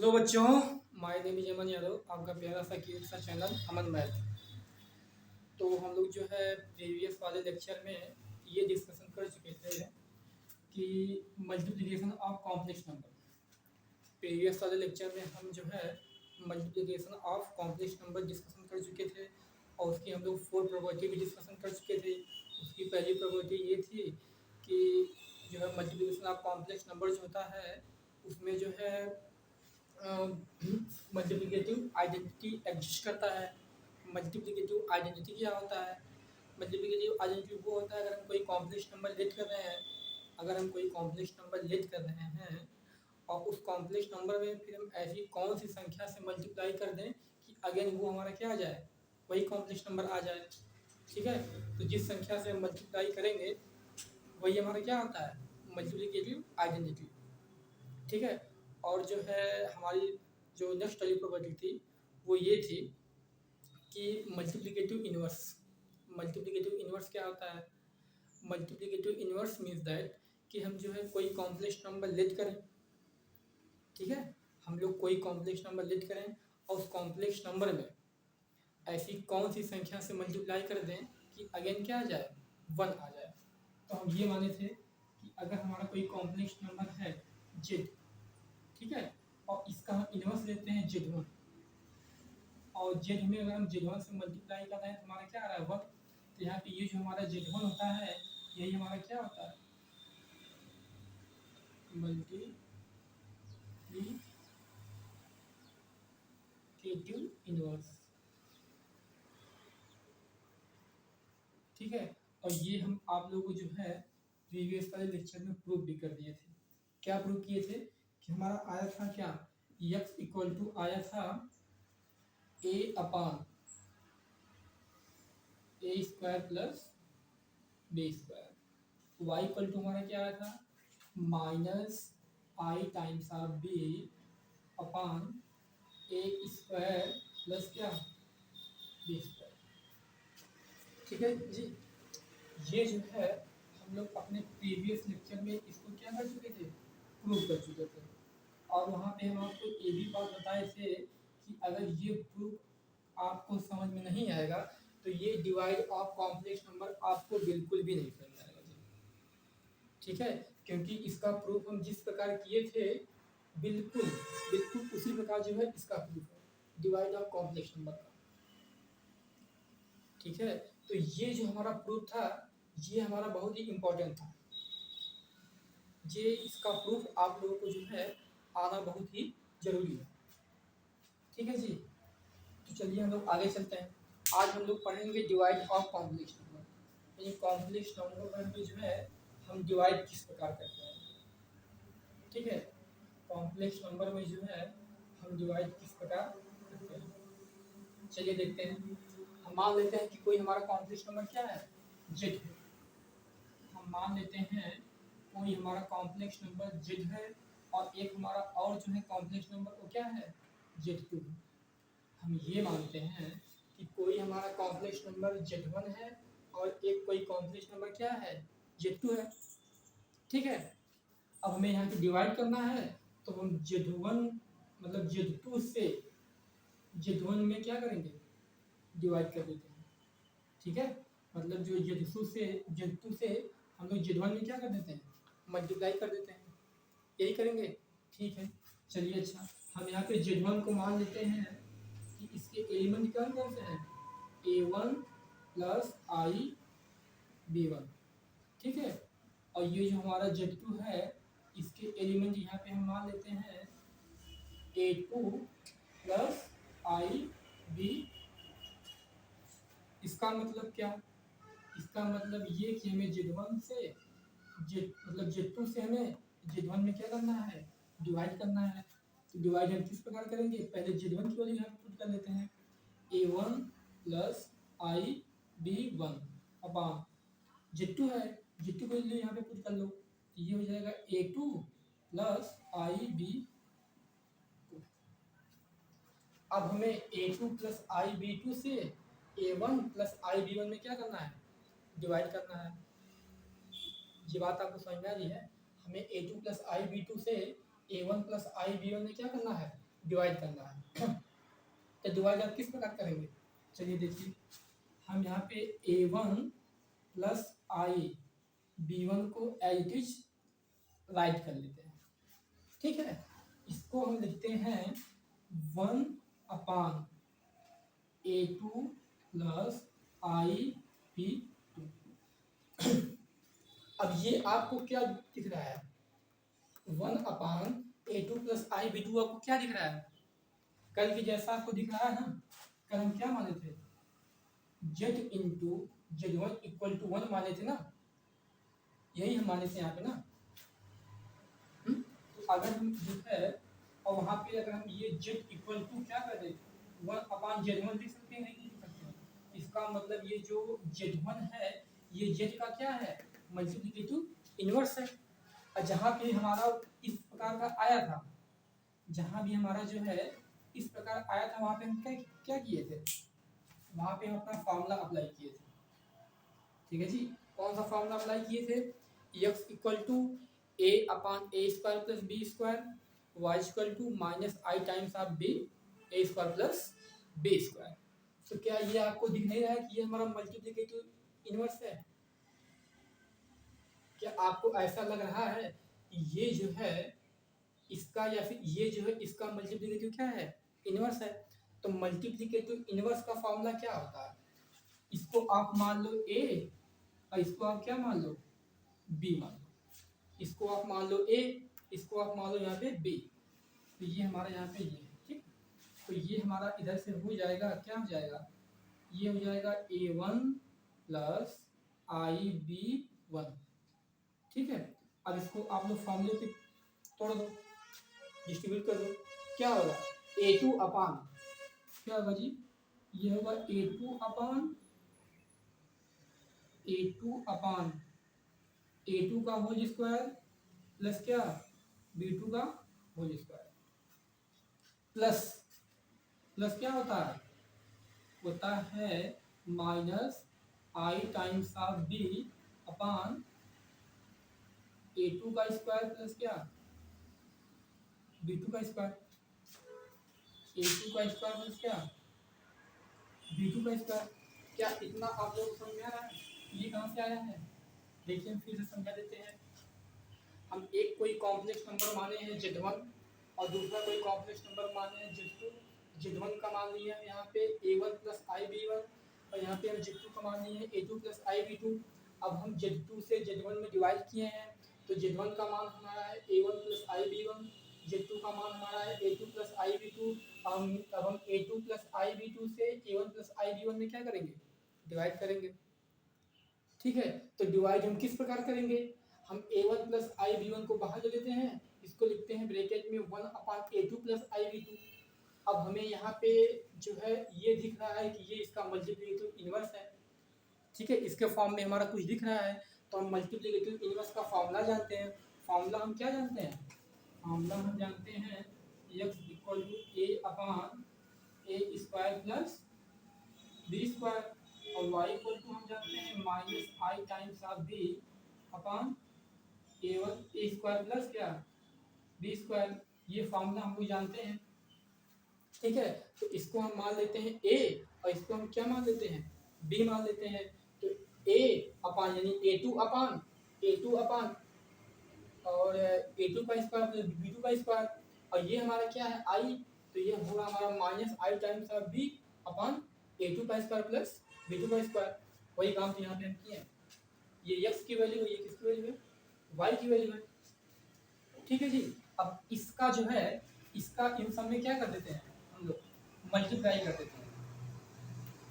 Hello बच्चों, my name is अमन यादव, आपका प्यारा सा क्यूट सा चैनल अमन मैथ। तो हम लोग जो है प्रीवियस वाले लेक्चर में ये डिस्कशन कर चुके थे कि multiplication of complex number. Previous वाले लेक्चर में हम जो है multiplication of complex number discussion कर चुके थे और उसकी हम लोग 4 प्रॉपर्टी भी डिस्कशन कर चुके थे। उसकी पहली प्रॉपर्टी ये थी कि जो है मल्टीप्लिकेशन ऑफ कॉम्प्लेक्स नंबर जो होता है उसमें जो है मल्टीप्लिकेटिव आइडेंटिटी एग्जिस्ट करता है। मल्टीप्लिकेटिव आइडेंटिटी क्या होता है? मल्टीप्लिकेटिव आइडेंटिटी वो होता है अगर हम कोई कॉम्प्लेक्स नंबर लेट कर रहे हैं, अगर हम कोई कॉम्प्लेक्स नंबर लेट कर रहे हैं और उस कॉम्प्लेक्स नंबर में फिर हम ऐसी कौन सी संख्या से मल्टीप्लाई कर दें कि अगेन वो हमारा क्या आ जाए, वही कॉम्प्लेक्स नंबर आ जाए। ठीक है, तो जिस संख्या से हम मल्टीप्लाई करेंगे वही हमारा क्या होता है, मल्टीप्लिकेटिव आइडेंटिटी। ठीक है, और जो है हमारी जो नेक्स्ट वाली प्रॉपर्टी थी वो ये थी कि मल्टीप्लिकेटिव इन्वर्स। मल्टीप्लिकेटिव इन्वर्स क्या होता है? मल्टीप्लिकेटिव इन्वर्स मीन्स दैट कि हम जो है कोई कॉम्प्लेक्स नंबर लेट करें। ठीक है, हम लोग कोई कॉम्प्लेक्स नंबर लेट करें और उस कॉम्प्लेक्स नंबर में ऐसी कौन सी संख्या से मल्टीप्लाई कर दें कि अगेन क्या आ जाए, 1 आ जाए। तो हम ये माने थे कि अगर हमारा कोई कॉम्प्लेक्स नंबर है जेड, ठीक है, और इसका हम इन्वर्स लेते हैं Z1 और जेड में अगर हम Z1 से मल्टीप्लाई कर रहे हैं तो हमारा क्या आ रहा है, 1। तो यहाँ पे ये जो हमारा Z1 होता है यही हमारा क्या होता है, मल्टीप्लिकेटिव इन्वर्स। ठीक है, और ये हम आप लोगों को जो है प्रीवियस वाले लेक्चर में प्रूव भी कर दिए थे। क्या प्रूव किए थे कि हमारा आया था क्या, x इक्वल टू आया था a upon a square plus b square. Y equal to हमारा क्या आया था, minus i times of b upon a square plus क्या, बी स्क्वायर। ठीक है जी, ये जो है हम लोग अपने प्रीवियस लेक्चर में इसको क्या कर चुके थे, प्रूव कर चुके थे। और वहाँ पे हम आपको ये भी बात बताए थे कि अगर ये प्रूफ आपको समझ में नहीं आएगा तो ये डिवाइड ऑफ कॉम्प्लेक्स नंबर आपको बिल्कुल भी नहीं समझ आएगा जी। ठीक है, क्योंकि इसका प्रूफ हम जिस प्रकार किए थे बिल्कुल बिल्कुल उसी प्रकार जो है इसका प्रूफ है, डिवाइड ऑफ कॉम्प्लेक्स नंबर का। ठीक है, तो ये जो हमारा प्रूफ था ये हमारा बहुत ही इम्पोर्टेंट था। ये इसका प्रूफ आप लोगों को जो है आना बहुत ही जरूरी है। ठीक है जी, तो चलिए हम लोग आगे चलते हैं। आज हम लोग पढ़ेंगे डिवाइड ऑफ कॉम्प्लेक्स नंबर। यानी कॉम्प्लेक्स नंबर में जो है हम डिवाइड किस प्रकार करते हैं। ठीक है, कॉम्प्लेक्स नंबर में जो है हम डिवाइड किस प्रकार करते हैं, चलिए देखते हैं। हम मान लेते हैं कि कोई हमारा कॉम्प्लेक्स नंबर क्या है, जेड है। हम मान लेते हैं कोई हमारा कॉम्प्लेक्स नंबर जेड है और एक हमारा और जो है कॉम्प्लेक्स नंबर वो क्या है, Z2 है। हम ये मानते हैं कि कोई हमारा कॉम्प्लेक्स नंबर Z1 है और एक कोई कॉम्प्लेक्स नंबर क्या है, Z2 है। ठीक है, अब हमें यहाँ पे डिवाइड करना है तो हम Z1 मतलब Z2 से Z1 में क्या करेंगे, डिवाइड कर देते हैं। ठीक है, मतलब जो Z2 से हम लोग Z1 में क्या कर देते हैं, मल्टीप्लाई कर देते हैं। यही करेंगे, ठीक है। चलिए अच्छा, हम यहाँ पे Z1 को मान लेते हैं कि इसके एलिमेंट कौन कौन से हैं, A1 प्लस आई B1। ठीक है, और ये जो हमारा Z2 है इसके एलिमेंट यहाँ पे हम मान लेते हैं A2 प्लस आई B। इसका मतलब क्या, इसका मतलब ये कि हमें Z1 से मतलब Z2 से हमें Z1 में क्या करना है, डिवाइड करना है। तो डिवाइड हम किस प्रकार करेंगे, पहले Z1 की वैल्यू यहाँ पुट कर लेते हैं, A1 प्लस आई B1 अपान Z2 है, Z2 को वैल्यू यहाँ पे पुट कर लो तो ये हो जाएगा A2 प्लस आई B2। अब हमें A2 प्लस आई B2 से A1 प्लस आई B1 में क्या करना है, डिवाइड करना है। ये बात आपको समझ में आ रही है, हमें A2 प्लस आई B2 से A1 प्लस आई B1 में क्या करना है, डिवाइड करना है। तो डिवाइड आप किस प्रकार करेंगे, चलिए देखिए, हम यहाँ पे a1 प्लस आई b1 को एज इट इज राइट कर लेते हैं, ठीक है। इसको हम लिखते हैं 1/a2 प्लस आई b2। अब ये आपको क्या दिख रहा है, 1/a2 प्लस आई b2 आपको क्या दिख रहा है, कल की जैसा आपको दिख रहा है ना। कल हम क्या माने थे, z into z1 equal to 1 माने थे ना, यही हम माने थे यहाँ पे ना। तो अगर हम जो है और वहाँ पे अगर हम ये z इक्वल टू क्या कर दें 1/z1 लिख सकते हैं, नहीं लिख सकते हैं। इसका मतलब ये जो z1 है ये z का क्या है, मल्टीप्लिकेटिव इनवर्स है। और जहाँ पे हमारा इस प्रकार का आया था, जहाँ भी हमारा जो है इस प्रकार आया था, वहाँ पे हम क्या क्या किए थे, वहाँ पे हम अपना फार्मूला अप्लाई किए थे, ठीक है जी। कौन सा फार्मूला अप्लाई किए थे, x equal to a/a² plus b², y equal to minus i times of b a² plus b²। तो क्या ये आपको दिख नहीं रहा है कि ये हमारा मल्टीप्लिकेटिव इनवर्स है, क्या आपको ऐसा लग रहा है कि ये जो है इसका या फिर ये जो है इसका मल्टीप्लिकेटिव क्या है, इनवर्स है। तो मल्टीप्लिकेटिव इनवर्स का फॉर्मूला क्या होता है, इसको आप मान लो a और इसको आप क्या मान लो b मान लो, इसको आप मान लो a, इसको आप मान लो यहाँ पे b। तो ये हमारा यहाँ पे ये है, ठीक। तो ये हमारा इधर से हो जाएगा, क्या हो जाएगा, ये हो जाएगा a1 प्लस IB1, ठीक है। अब इसको आप लोग फॉर्मूले पे तोड़ दो, डिस्ट्रीब्यूट कर दो, क्या होगा a2 अपान क्या होगा जी, ये होगा a2 अपान a2 का होल स्क्वायर प्लस क्या b2 का होल स्क्वायर, प्लस प्लस क्या होता है minus i times of b upon a2 का स्क्वायर प्लस क्या b2 का स्क्वायर, a2 का स्क्वायर प्लस क्या b2 का स्क्वायर। क्या इतना आप लोग समझ में आ रहा है, ये कहाँ से आया है, देखिए हम फिर से समझा देते हैं। हम एक कोई कॉम्प्लेक्स नंबर माने हैं z1 और दूसरा कोई कॉम्प्लेक्स नंबर माने हैं z2। z1 का मान लिया है यहाँ पे a1 प्लस IB1 और यहाँ पे हम z2 का मान लिए हैं a2 प्लस IB2। अब हम z2 से z1 में डिवाइड किए हैं, तो z1 का मान हमारा है a1 प्लस IB1, z2 का मान हमारा है a2 प्लस IB2। अब हम a2 प्लस IB2 से a1 प्लस IB1 में क्या करेंगे, डिवाइड करेंगे, ठीक है। तो डिवाइड हम किस प्रकार करेंगे, हम a1 प्लस IB1 को बाहर ले लेते हैं, इसको लिखते हैं ब्रैकेट में 1/a2 प्लस IB2। अब हमें यहाँ पे जो है ये दिख रहा है कि ये इसका मल्टीप्लिकेटिव इनवर्स है, ठीक है। इसके फॉर्म में हमारा कुछ दिख रहा है, तो हम मल्टीप्लिकेटिव इनवर्स का फॉर्मूला जानते हैं। फॉर्मूला हम क्या जानते हैं, फॉर्मूला हम जानते हैं x equal to a/a² plus b² और y इक्वल टू हम जानते हैं minus i times of b upon a² plus क्या b²। ये फॉर्मूला हम लोग जानते हैं, ठीक है। तो इसको हम मान लेते हैं a और इसको हम क्या मान लेते हैं b मान लेते हैं। तो a अपान यानी a2 अपान और a2 का स्क्वायर प्लस b2 का स्क्वायर और ये हमारा क्या है i, तो ये होगा हमारा minus i times of b upon a2 का स्क्वायर प्लस b2 का स्क्वायर। वही काम तो यहाँ पे हम किए हैं, ये x की वैल्यू है, ये किसकी वैल्यू है, y की वैल्यू है, ठीक है जी। अब इसका जो है इसका इन सब में क्या कर देते हैं हम लोग मल्टीप्लाई कर देते हैं,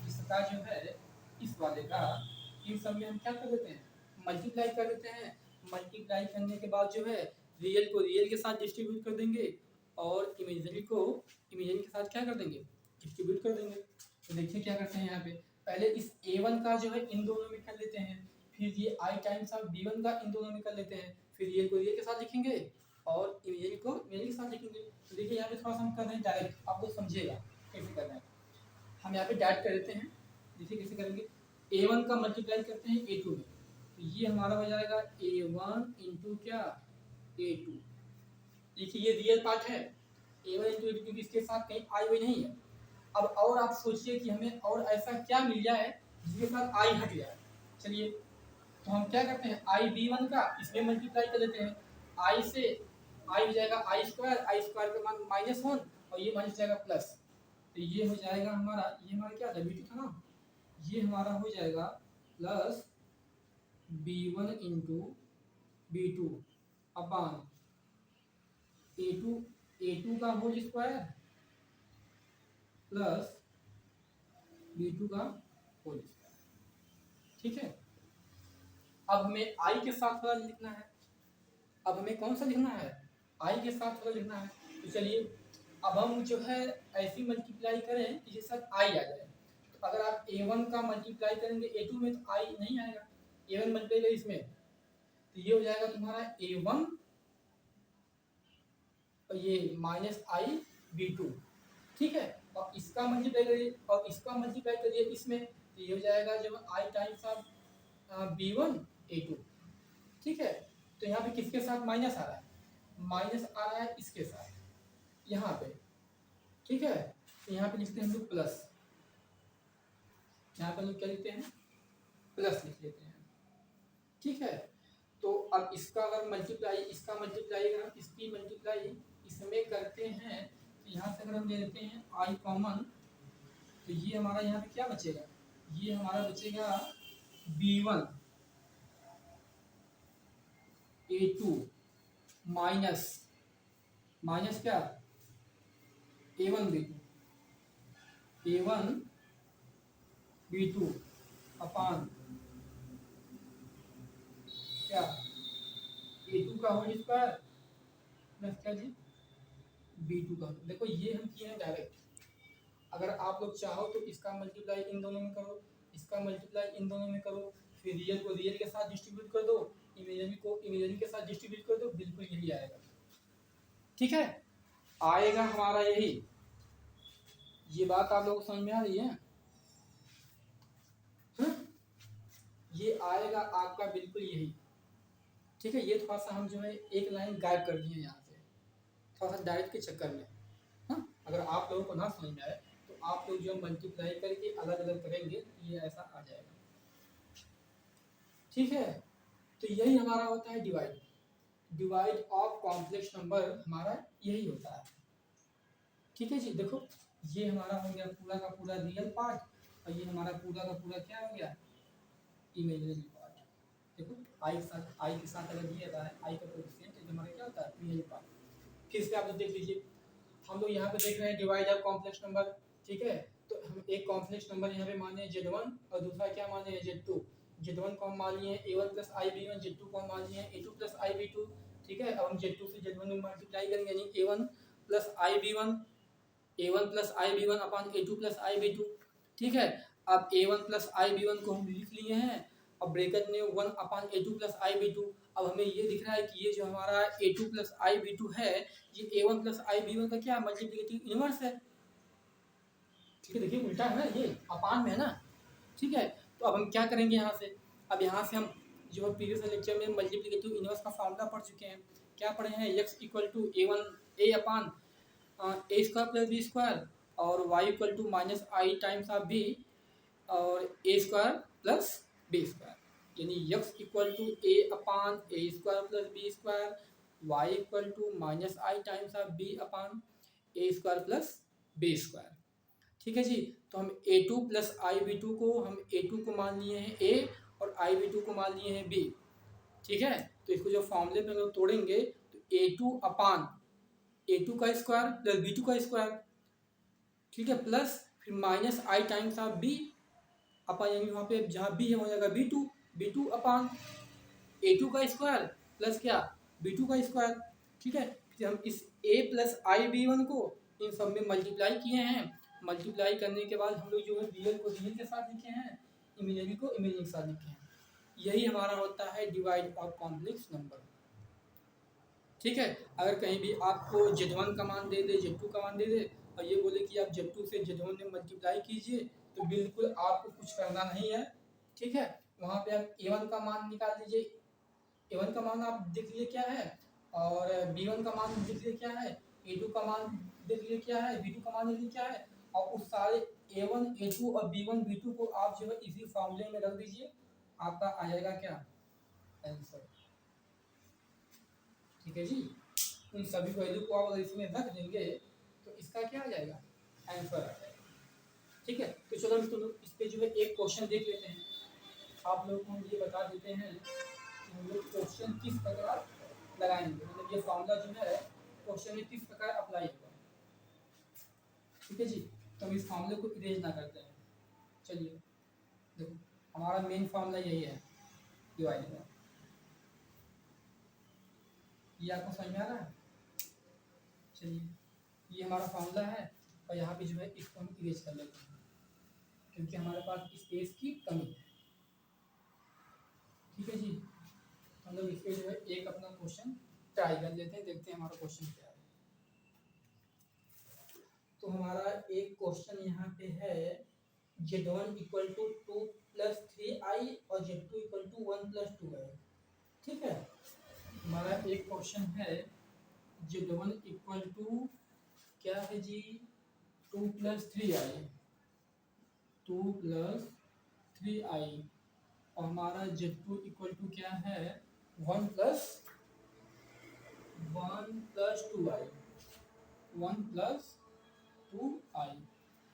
इसका जो है इस वाले का इन सब में हम क्या कर देते हैं मल्टीप्लाई कर देते हैं। मल्टीप्लाई करने के बाद जो है रियल को रियल के साथ डिस्ट्रीब्यूट कर देंगे और इमेजिनरी को इमेजिनरी के साथ क्या कर देंगे डिस्ट्रीब्यूट कर देंगे। तो देखिए क्या करते हैं यहाँ पे, पहले इस a1 का जो है इन दोनों में कर लेते हैं, फिर ये आई टाइम्स ऑफ b1 का इन दोनों में कर लेते हैं, फिर रियल को रियल के साथ लिखेंगे और इमेजिनरी को इमेजिनरी के साथ लिखेंगे। तो देखिए यहाँ पे थोड़ा सा हम कर रहे हैं डायरेक्ट, आप लोग समझिएगा कैसे करना है। हम यहाँ पे डायरेक्ट कर देते हैं, देखिए कैसे करेंगे, a1 का मल्टीप्लाई करते हैं a2 में, तो ये हमारा हो जाएगा a1 इंटू क्या a2। देखिए ये रियल पार्ट है A1 इंटू A2 क्योंकि इसके साथ कहीं आई हुई नहीं है। अब और आप सोचिए कि हमें और ऐसा क्या मिल जाए जिसके साथ आई हट जाए। चलिए तो हम क्या करते हैं, आई B1 का इसमें मल्टीप्लाई कर देते हैं। आई से आई हो जाएगा आई स्क्वायर का मान -1 और ये माइनस जाएगा प्लस। तो ये हो जाएगा हमारा, ये हमारा क्या था B2 था ना, ये हमारा हो जाएगा प्लस B1 इंटू B2 अपान A2 का होल स्क्वायर प्लस B2 का होल स्क्वायर। ठीक है, अब हमें आई के साथ थोड़ा लिखना है। अब हमें कौन सा लिखना है, आई के साथ थोड़ा लिखना है। तो चलिए अब हम जो है ऐसी मल्टीप्लाई करें कि जिसके साथ आई आ जाए। तो अगर आप A1 का मल्टीप्लाई करेंगे A2 में तो आई नहीं आएगा, A1 मल्टीप्लाई करें इसमें तो ये हो जाएगा तुम्हारा A1 और ये माइनस आई B2। ठीक है, और इसका मल्टीप्लाई करिए और इसका मल्टीप्लाई करिए इसमें तो ये हो जाएगा जब आई टाइम्स ऑफ B1 A2। ठीक है, तो यहाँ पे किसके साथ माइनस आ रहा है, माइनस आ रहा है इसके साथ यहाँ पे। ठीक है, तो यहाँ पे लिखते हैं हम लोग प्लस, यहाँ पे हम लोग क्या लिखते हैं, प्लस लिख लेते हैं। ठीक है, तो अब इसका अगर मल्टीप्लाई, इसका मल्टीप्लाई अगर हम इसकी मल्टीप्लाई इसमें करते हैं तो यहाँ से अगर हम ले लेते हैं आई कॉमन तो ये हमारा यहाँ पे क्या बचेगा, ये हमारा बचेगा B1 A2 माइनस माइनस क्या A1 B2 अपान क्या A2 का होल स्क्वायर प्लस क्या जी B2 का। देखो ये हम किए हैं डायरेक्ट, अगर आप लोग चाहो तो इसका मल्टीप्लाई इन दोनों में करो, इसका मल्टीप्लाई इन दोनों में करो, फिर रियल को रियल के साथ डिस्ट्रीब्यूट कर दो, इमेजिनरी को इमेजिनरी के साथ डिस्ट्रीब्यूट कर दो, बिल्कुल यही आएगा। ठीक है, आएगा हमारा यही। ये बात आप लोगों को समझ में आ रही है? ये आएगा आपका बिल्कुल यही। ठीक है, ये थोड़ा सा हम जो है एक लाइन गायब कर दिए यहाँ से, थोड़ा सा डायरेक्ट के चक्कर में। हाँ, अगर आप लोगों को ना समझ में आए तो आप लोग जो मल्टीप्लाई करके अलग अलग करेंगे ये ऐसा आ जाएगा। ठीक है, तो यही हमारा होता है डिवाइड ऑफ कॉम्प्लेक्स नंबर, हमारा यही होता है। ठीक है जी, देखो ये हमारा हो गया पूरा का पूरा रियल पार्ट और ये हमारा पूरा का पूरा क्या हो गया, इमेजिनरी पार्ट। देखो आई के साथ अगर ये रहा है आई का कोएफिशिएंट तो हमारा क्या होता है रियल पार्ट। फिर से आप लोग देख लीजिए, हम लोग यहाँ पे देख रहे हैं डिवाइड ऑफ कॉम्प्लेक्स नंबर। ठीक है, तो हम एक कॉम्प्लेक्स नंबर यहाँ पे माने Z1 और दूसरा क्या माने हैं Z2। Z1 को हम मान लिए A1 प्लस आई B1, Z2 को हम मान लिए A2 प्लस आई B2। ठीक है, अब हम Z2 से Z1 में मल्टीप्लाई करेंगे यानी A1 प्लस आई B1 A1 प्लस आई B1 अपान A2 प्लस आई B2। ठीक है, अब A1 प्लस आई B1 को हम लिख लिए हैं और ब्रैकेट में 1 अपान A2 प्लस आई B2। अब हमें ये दिख रहा है कि ये जो हमारा A2 प्लस आई B2 है ये A1 प्लस आई B1 का क्या मल्टीप्लिकेटिव इनवर्स है। ठीक है, देखिए उल्टा है ना, ये अपान में है ना। ठीक है, तो अब हम क्या करेंगे यहाँ से, अब यहाँ से हम जो है प्रीवियस लेक्चर में मल्टीप्लिकेटिव इनवर्स का फॉर्मूला पढ़ चुके हैं। क्या पढ़े हैं, x equal to A upon A square plus B square और y equal to minus i times of B और A square plus B square, यानी x equal to A upon A square plus B square, y equal to minus i times of B upon A square plus B square. ठीक है जी, तो हम A2 plus आई B2 को हम A2 को मान लिए हैं A और आई B2 को मान लिए हैं B। ठीक है, तो इसको जो फॉर्मूले में लोग तोड़ेंगे तो A2 अपान A2 का स्क्वायर प्लस B2 का स्क्वायर। ठीक है, प्लस फिर minus i times of B अपन, यानी वहाँ पे जहाँ B है वहाँ जाएगा B2 अपान A2 का स्क्वायर प्लस क्या B2 का स्क्वायर। ठीक है, फिर हम इस A प्लस आई B1 को इन सब में मल्टीप्लाई किए हैं। मल्टीप्लाई करने के बाद हम लोग जो है रियल को रियल के साथ लिखे हैं, इमेजिनरी को इमेजिनरी के साथ लिखे हैं। यही हमारा होता है डिवाइड ऑफ कॉम्प्लेक्स नंबर। ठीक है, अगर कहीं भी आपको Z1 का मान दे दे, Z2 का मान दे दे और ये बोले कि आप Z2 से Z1 में मल्टीप्लाई कीजिए तो बिल्कुल आपको कुछ करना नहीं है। ठीक है, वहाँ पे आप A1 का मान निकाल लीजिए, A1 का मान आप देख लीजिए क्या है और B1 का मान देख लीजिए क्या है A2 का मान देख लीजिए क्या है, B2 का मान देख लीजिए क्या है, और उस सारे A1 A2 और B1 B2 को आप जो है इसी फॉर्मूले में रख दीजिए, आपका आ जाएगा क्या आंसर। ठीक है जी, उन सभी वैल्यू को आप अगर इसमें रख देंगे तो इसका क्या आ जाएगा आंसर आ जाएगा। ठीक है, तो चलो हम इस पे जो है एक क्वेश्चन देख लेते हैं। आप लोगों को हम ये बता देते हैं कि हम लोग क्वेश्चन किस प्रकार लगाएंगे, मतलब ये फॉर्मूला जो है क्वेश्चन में किस प्रकार अप्लाई होगा। ठीक है जी, तो हम इस फॉर्मूले को इरेज ना करते हैं। चलिए देखो, हमारा मेन फॉर्मूला यही है डिवाइड का। ये आपको समझ में आ रहा है। चलिए, ये हमारा फॉर्मूला है और यहाँ पे जो है इसको हम इरेज कर लेते हैं क्योंकि हमारे पास स्पेस की कमी है। ठीक है जी, हम लोग इस पे जो है एक अपना क्वेश्चन ट्राई कर लेते हैं, देखते हैं हमारा क्वेश्चन क्या है। तो हमारा एक क्वेश्चन यहाँ पे है Z1 equal to 2 plus 3i और Z2 equal to 1 plus 2i। ठीक है, हमारा एक क्वेश्चन है Z1 इक्वल टू क्या है जी 2 प्लस 3i, 2 प्लस 3i, और हमारा Z2 इक्वल टू क्या है 1 प्लस 2i, 1 प्लस 2i।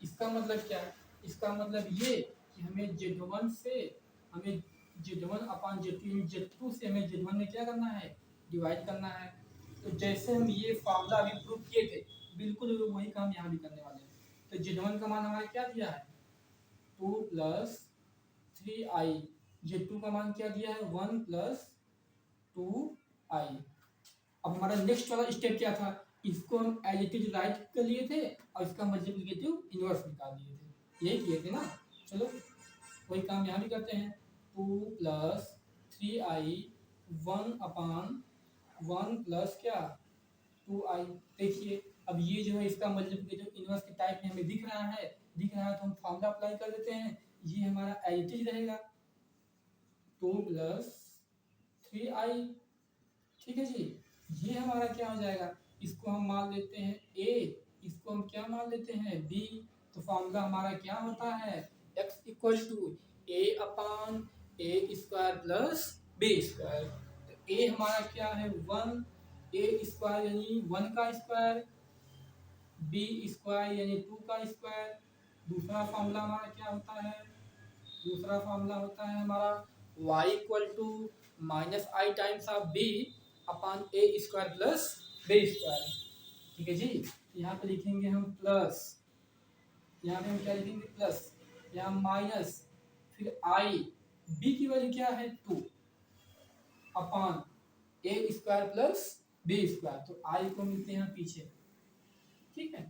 इसका मतलब क्या है, इसका मतलब ये कि हमें Z1 से हमें Z1 अपान Z2 Z2 से हमें Z1 में क्या करना है डिवाइड करना है। तो जैसे हम ये फार्मूला अभी प्रूव किए थे बिल्कुल वही काम यहाँ भी करने वाले हैं। तो Z1 का मान हमारा क्या दिया है 2 प्लस 3i, Z2 का मान क्या दिया है 1 प्लस 2i। अब हमारा नेक्स्ट वाला स्टेप क्या था, इसको हम एज इट इज राइट कर लिए थे और इसका मल्टीप्लिकेटिव इनवर्स निकाल लिए थे, यही किए थे ना। चलो वही काम यहाँ भी करते हैं, 2 प्लस 3i 1 अपान 1 प्लस क्या 2i। देखिए अब ये जो है इसका मल्टीप्लिकेटिव इनवर्स के टाइप में हमें दिख रहा है तो हम फॉर्मूला अप्लाई कर देते हैं, ये हमारा एज इट इज रहेगा 2 प्लस 3i। ठीक है जी, ये हमारा क्या हो जाएगा, इसको हम मान लेते हैं a, इसको हम क्या मान लेते हैं b। तो फॉर्मूला हमारा क्या होता है x equal to a upon a square plus b square. तो a हमारा क्या है 1, a स्क्वायर यानी 1 का स्क्वायर, b स्क्वायर यानी 2 का स्क्वायर। दूसरा फॉर्मूला हमारा क्या होता है, दूसरा फॉर्मूला होता है हमारा y equal to minus i times of b upon a square plus b square. ठीक है जी, यहाँ पे लिखेंगे हम प्लस, यहाँ पे हम क्या लिखेंगे प्लस, यहाँ माइनस, फिर आई, बी की वैल्यू क्या है 2 अपान a square plus b square. तो आई को मिलते हैं पीछे। ठीक है,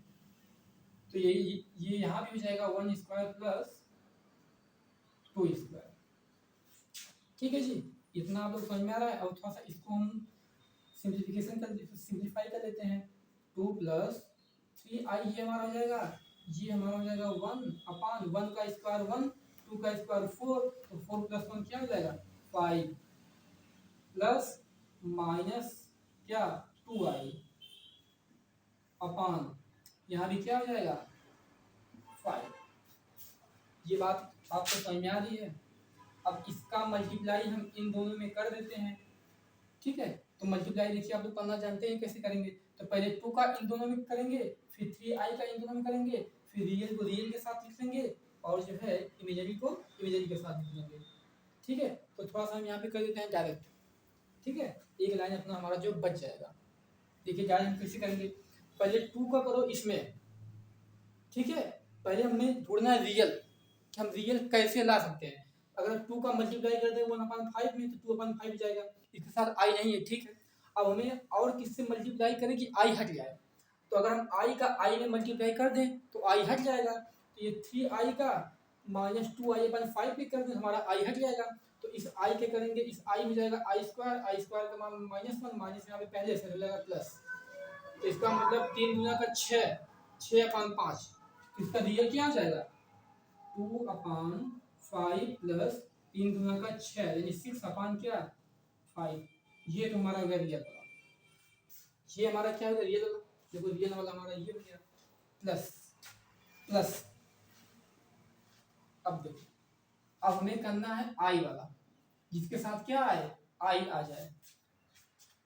तो ये यहाँ भी हो जाएगा 1 स्क्वायर प्लस 2 स्क्वायर। ठीक है जी, इतना आप लोग समझ में आ रहा है। और थोड़ा सा इसको हम सिंप्लीफाई कर लेते हैं, 2 प्लस 3i ये हमारा हो जाएगा, ये हमारा हो जाएगा 1 अपान 1 का स्क्वायर 1, 2 का स्क्वायर 4, तो 4 प्लस 1 क्या हो जाएगा 5 प्लस माइनस क्या 2i अपान यहाँ भी क्या हो जाएगा 5। ये बात आपको समझ में आ रही है। अब इसका मल्टीप्लाई हम इन दोनों में कर देते हैं। ठीक है, तो मल्टीप्लाई देखिए आप लोग करना जानते हैं कैसे करेंगे। तो पहले 2 का इन दोनों में करेंगे, फिर 3i का इन दोनों में करेंगे, फिर रियल को रियल के साथ लिख लेंगे और जो है इमेजरी को इमेजरी के साथ लिख लेंगे। ठीक है, तो थोड़ा सा हम यहाँ पे कर देते हैं डायरेक्ट। ठीक है, एक लाइन अपना हमारा जो बच जाएगा। देखिए डायरेक्ट हम कैसे करेंगे, पहले 2 का करो इसमें। ठीक है, पहले हमें ढूंढना है रियल कि हम रियल कैसे ला सकते हैं। अगर 2 का मल्टीप्लाई कर दें 1/5 में तो 2/5 जाएगा, इसके साथ आई नहीं है। ठीक है, अब हमें और किससे मल्टीप्लाई करें कि आई हट जाए। तो अगर हम आई का आई में मल्टीप्लाई कर दें तो आई हट जाएगा, तो ये 3i का माइनस 2i/5 पे कर दें हमारा आई हट जाएगा। तो इस आई के करेंगे, इस आई में जाएगा आई स्क्वायर का मान -1, माइनस यहाँ पे पहले से रहेगा प्लस। तो इसका मतलब 3 गुना का 6, 6/5। इसका रियल क्या आ जाएगा 2/5 प्लस 3 गुना का 6 यानी 6/5। ये तो हमारा हो गया रियल वाला, ये हमारा क्या होगा रियल वाला। देखो रियल वाला हमारा ये हो गया प्लस प्लस। अब देखो अब हमें करना है आई वाला, जिसके साथ क्या आए आई आ जाए।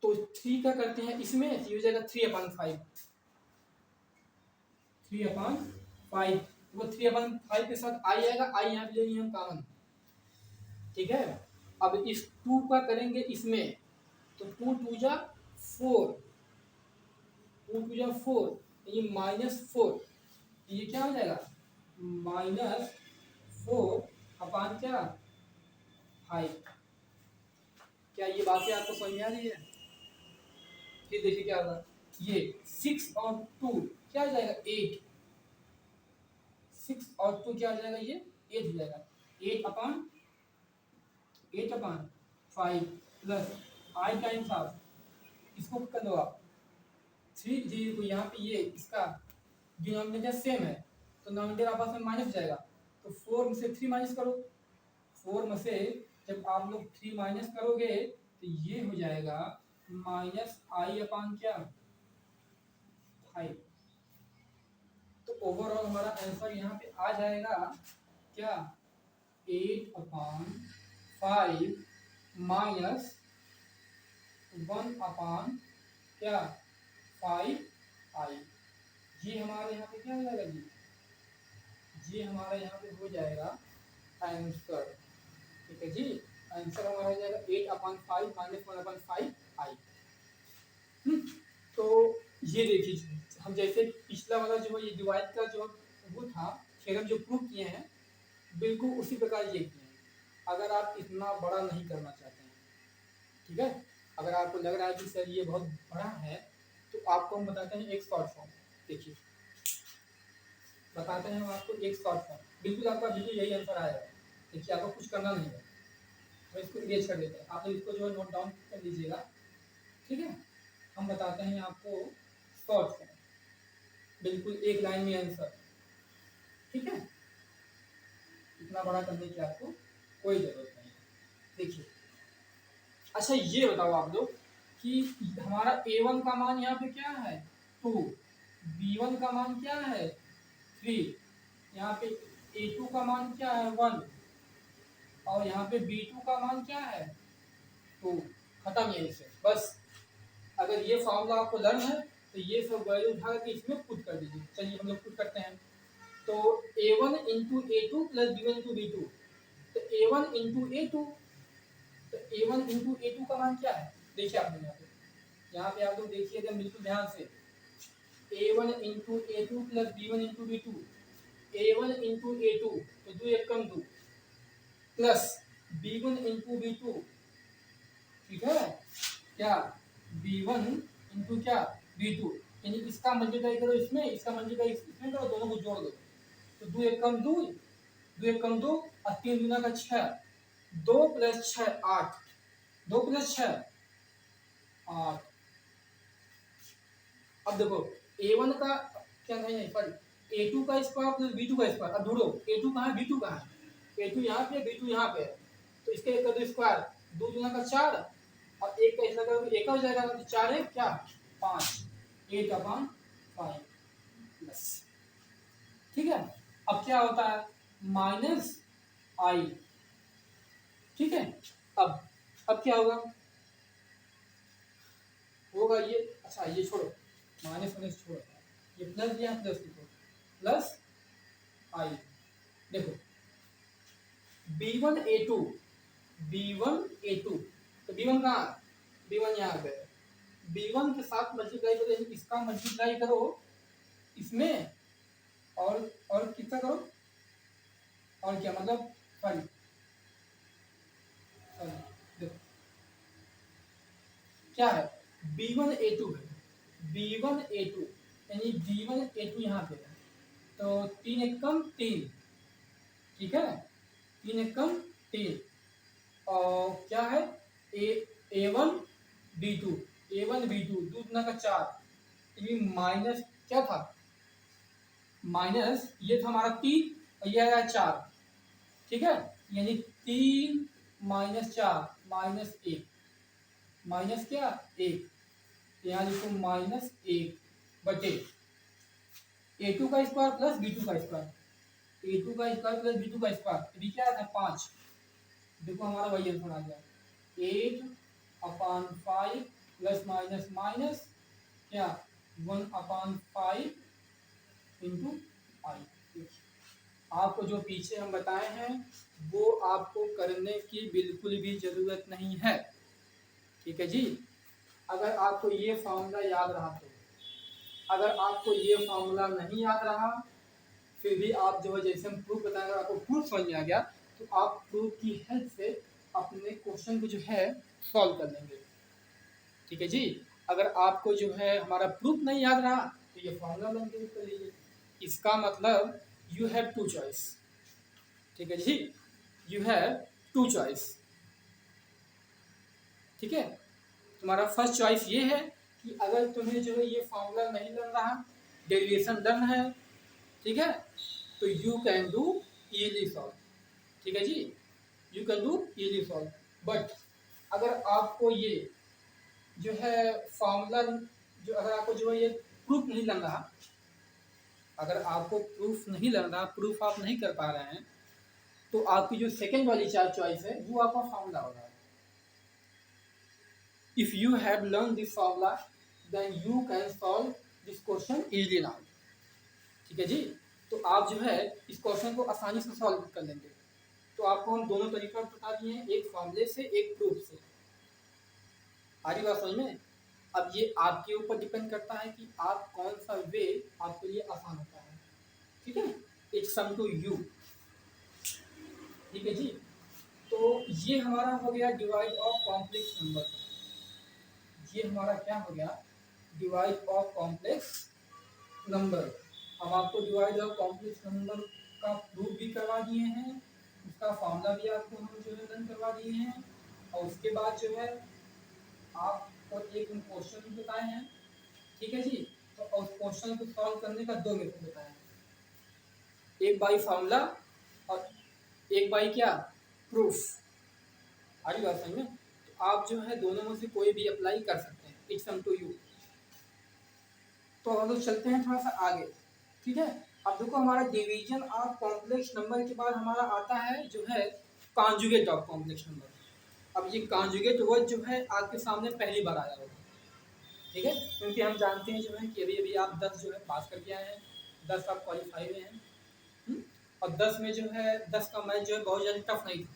तो 3 का करते हैं इसमें, ये हो जाएगा 3/5। 3/5, वो 3/5 के साथ आई आएगा, आई यहाँ पे लेंगे हम कॉमन, ठीक है। अब इस 2 का करेंगे इसमें, तो 2 2 जा 4, 2 2 जा 4, ये -4, ये क्या हो जाएगा -4 अपान क्या 5। क्या ये बातें आपको समझ में आ रही है? फिर देखिए क्या होगा, ये 6 और 2 क्या हो जाएगा 8, 6 और 2 क्या हो जाएगा ये 8 हो जाएगा, 8/5 प्लस आई टाइम्स हाफ, इसको कर दो आप 3 जी को यहाँ पे, ये इसका डिनोमिनेटर सेम है तो डिनोमिनेटर आपस में माइनस हो जाएगा, तो 4 में से 3 माइनस करो, 4 में से जब आप लोग 3 माइनस करोगे तो ये हो जाएगा -i/5। तो ओवरऑल हमारा आंसर यहाँ पे आ जाएगा क्या 8/5 माइनस 1/5 आई। ये हमारे यहाँ पे क्या हो जाएगा जी, ये हमारा यहाँ पे हो जाएगा आंसर, ठीक है जी। आंसर हमारा हो जाएगा 8/5 माइनस 1/5 आई। तो ये देखिए हम जैसे पिछला वाला जो है ये डिवाइड का जो वो था थ्योरम जो प्रूव किए हैं, बिल्कुल उसी प्रकार ये किए हैं। अगर आप इतना बड़ा नहीं करना चाहते हैं, ठीक है, अगर आपको लग रहा है कि सर ये बहुत बड़ा है, तो आपको हम बताते हैं एक शॉर्ट फॉर्म। देखिए बताते हैं हम आपको एक शॉर्ट फॉर्म, बिल्कुल आपका बिल्कुल यही आंसर आएगा। देखिए आपको कुछ करना नहीं है, हम इसको इरेज कर देते हैं, आप लोग इसको जो है नोट डाउन कर लीजिएगा, ठीक है। हम बताते हैं आपको शॉर्ट फॉर्म, बिल्कुल एक लाइन में आंसर, ठीक है। इतना बड़ा करने की आपको कोई जरूरत नहीं है। देखिए अच्छा ये बताओ आप लोग कि हमारा a1 का मान यहाँ पे क्या है 2, b1 का मान क्या है 3, यहाँ पे a2 का मान क्या है 1, और यहाँ पे b2 का मान क्या है 2। खत्म यहीं से बस। अगर ये फॉर्मूला आपको लर्न है तो ये सब वैल्यू उठा के इसमें पुट कर दीजिए। चलिए हम लोग पुट करते हैं। तो a1 into a2 plus b1 into b2, तो a1 इंटू a2, तो a1 इंटू a2 का मान क्या है देखिए आप लोग यहाँ पे आप लोग देखिए एकदम बिल्कुल ध्यान से, a1 into a2 plus b1 into b2, a1 into a2 तो 2 1 कम 2 प्लस b1 इंटू b2, ठीक है क्या b1 इंटू क्या b2, यानी इसका मल्टीप्लाई करो इसमें, इसका मल्टीप्लाई इसमें करो, दोनों को जोड़ दो, तो 2 1 कम 2, 2 1 कम 2 और 3 दूना का 6, 2 प्लस 6 8, 2 प्लस 6 8। अब देखो a1 का क्या नहीं सॉरी a2 का स्क्वायर प्लस b2 का स्क्वायर, अब ढूंढो a2 कहाँ है b2 कहाँ है, a2 यहाँ पे b2 यहाँ पे है, तो इसका एक कर दो स्क्वायर, 2 दूना का 4 और एक का इसका करोगे एक हो जाएगा, तो 4 है क्या 5, 8/5 प्लस, ठीक है। अब क्या होता है माइनस आई, ठीक है। अब क्या होगा ये, अच्छा ये छोड़ो, माइनस माइनस छोड़ो, ये प्लस दिया प्लस लिखो प्लस आई। देखो b1 a2, b1 a2, तो b1 कहाँ, b1 यहाँ पे, b1 के साथ मल्टीप्लाई करो, इसका मल्टीप्लाई करो इसमें, और कितना करो, और क्या मतलब सॉरी देखो क्या है b1 a2 है, b1 a2 यानी b1 a2 यहाँ पे है, तो 3 1 कम 3, ठीक है 3 1 कम 3, और क्या है a1 b2, a1 b2 2 गुना का 4, ये माइनस क्या था माइनस, ये था हमारा 3 और ये आया 4, ठीक है, यानी 3 माइनस 4 माइनस 1, माइनस क्या 1, यहाँ लिखो -1, बटे A2 का स्क्वायर प्लस B2 का स्क्वायर, A2 का स्क्वायर प्लस B2 का स्क्वायर, तो ये क्या था 5। देखो हमारा वही आंसर आ गया 8/5 प्लस माइनस माइनस क्या 1/5 इंटू आई। आपको जो पीछे हम बताए हैं वो आपको करने की बिल्कुल भी ज़रूरत नहीं है, ठीक है जी। अगर आपको ये फॉर्मूला याद रहा तो, अगर आपको ये फॉर्मूला नहीं याद रहा फिर भी आप जो है जैसे हम प्रूफ बताएंगे आपको प्रूफ समझ में आ गया तो आप प्रूफ की हेल्प से अपने क्वेश्चन को जो है सॉल्व कर लेंगे, ठीक है जी। अगर आपको जो है हमारा प्रूफ नहीं याद रहा तो ये फॉर्मूला बन के कर लीजिए। इसका मतलब यू हैव टू चॉइस, ठीक है जी, यू हैव टू चॉइस, ठीक है। तुम्हारा फर्स्ट चॉइस ये है कि अगर तुम्हें जो है ये फॉर्मूला नहीं लग रहा, डेरिवेशन डन है, ठीक है, तो you can do easily solve, ठीक है जी, you can do easily solve. But अगर आपको ये जो है फॉर्मूला जो अगर आपको जो है ये प्रूफ नहीं लग रहा, अगर आपको प्रूफ नहीं लग रहा, प्रूफ आप नहीं कर पा रहे हैं, तो आपकी जो सेकेंड वाली चॉइस है वो आपका फॉर्मूला होगा। If you have learned this formula, then you can solve this question easily now, ठीक है जी। तो आप जो है इस क्वेश्चन को आसानी से सॉल्व कर लेंगे। तो आपको हम दोनों तरीका बता दिए हैं, एक फॉर्मूले से एक प्रूफ से। आ रही बात समझ में? अब ये आपके ऊपर डिपेंड करता है कि आप कौन सा वे आपके लिए आसान होता है, ठीक है। इट्स सम टू यू, ठीक है जी। तो ये हमारा हो गया डिवाइड ऑफ कॉम्प्लेक्स नंबर, ये हमारा क्या हो गया डिवाइड ऑफ कॉम्प्लेक्स नंबर। हम आपको डिवाइड ऑफ कॉम्प्लेक्स नंबर का प्रूफ भी करवा दिए हैं, उसका फॉर्मूला भी आपको हम जो है रन करवा दिए हैं, और उसके बाद जो है आपको एक क्वेश्चन भी बताए हैं, ठीक है जी। तो उस क्वेश्चन को सॉल्व करने का दो मेथड बताए हैं, एक बाई फॉर्मूला और एक बाई क्या प्रूफ। आ रही बात समझ में? तो आप जो है दोनों में से कोई भी अप्लाई कर सकते हैं, इट्स अप टू यू। तो हम लोग चलते हैं थोड़ा सा आगे, ठीक है। अब देखो हमारा डिवीजन ऑफ कॉम्प्लेक्स नंबर के बाद हमारा आता है जो है कॉन्जुगेट ऑफ कॉम्प्लेक्स नंबर। अब ये कॉन्जुगेट वर्ड जो है आपके सामने पहली बार आया होगा, ठीक है, क्योंकि हम जानते हैं जो है कि अभी अभी आप 10 जो है पास करके आए हैं, 10 आप क्वालिफाई हुए हैं, और 10 में जो है 10 का मैथ जो है बहुत ज़्यादा टफ नहीं था,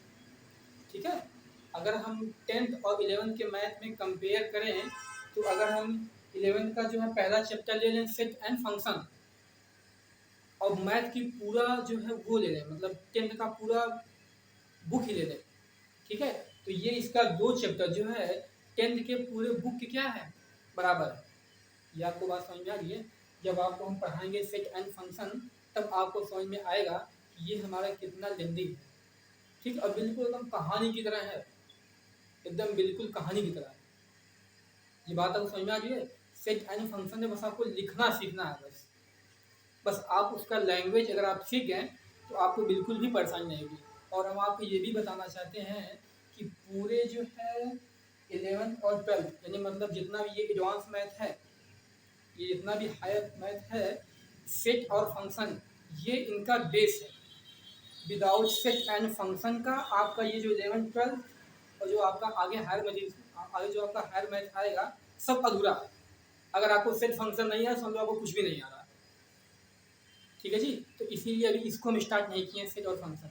ठीक है। अगर हम 10th और 11th के मैथ में कंपेयर करें तो अगर हम 11th का जो है पहला चैप्टर ले लें सेट एंड फंक्शन, और मैथ की पूरा जो है वो ले लें, मतलब 10th का पूरा बुक ही ले लें, ठीक है, तो ये इसका दो चैप्टर जो है 10th के पूरे बुक के क्या है बराबर है। ये आपको बात समझ में आ रही है? जब आपको हम पढ़ाएंगे सेट एंड फंक्शन तब आपको समझ में आएगा कि ये हमारा कितना लेंदी है, ठीक, और बिल्कुल एकदम कहानी की तरह है, एकदम बिल्कुल कहानी की तरह। ये बात आपको समझ में आ रही है? सेट एंड फंक्शन में बस आपको लिखना सीखना है, बस आप उसका लैंग्वेज अगर आप सीख गए तो आपको बिल्कुल भी परेशानी नहीं होगी। और हम आपको ये भी बताना चाहते हैं कि पूरे जो है 11th और 12th यानी मतलब जितना भी ये एडवांस मैथ है, ये जितना भी हायर मैथ है, सेट और फंक्शन ये इनका बेस है। विदाउट सेट एंड फंक्शन का आपका ये जो 11th 12th और जो आपका आगे आगे जो आपका हायर मैथ आएगा सब अधूरा है। अगर आपको सेट फंक्शन नहीं है समझो आपको कुछ भी नहीं आ रहा, ठीक है जी। तो इसीलिए अभी इसको हम स्टार्ट नहीं किए सेट और फंक्शन।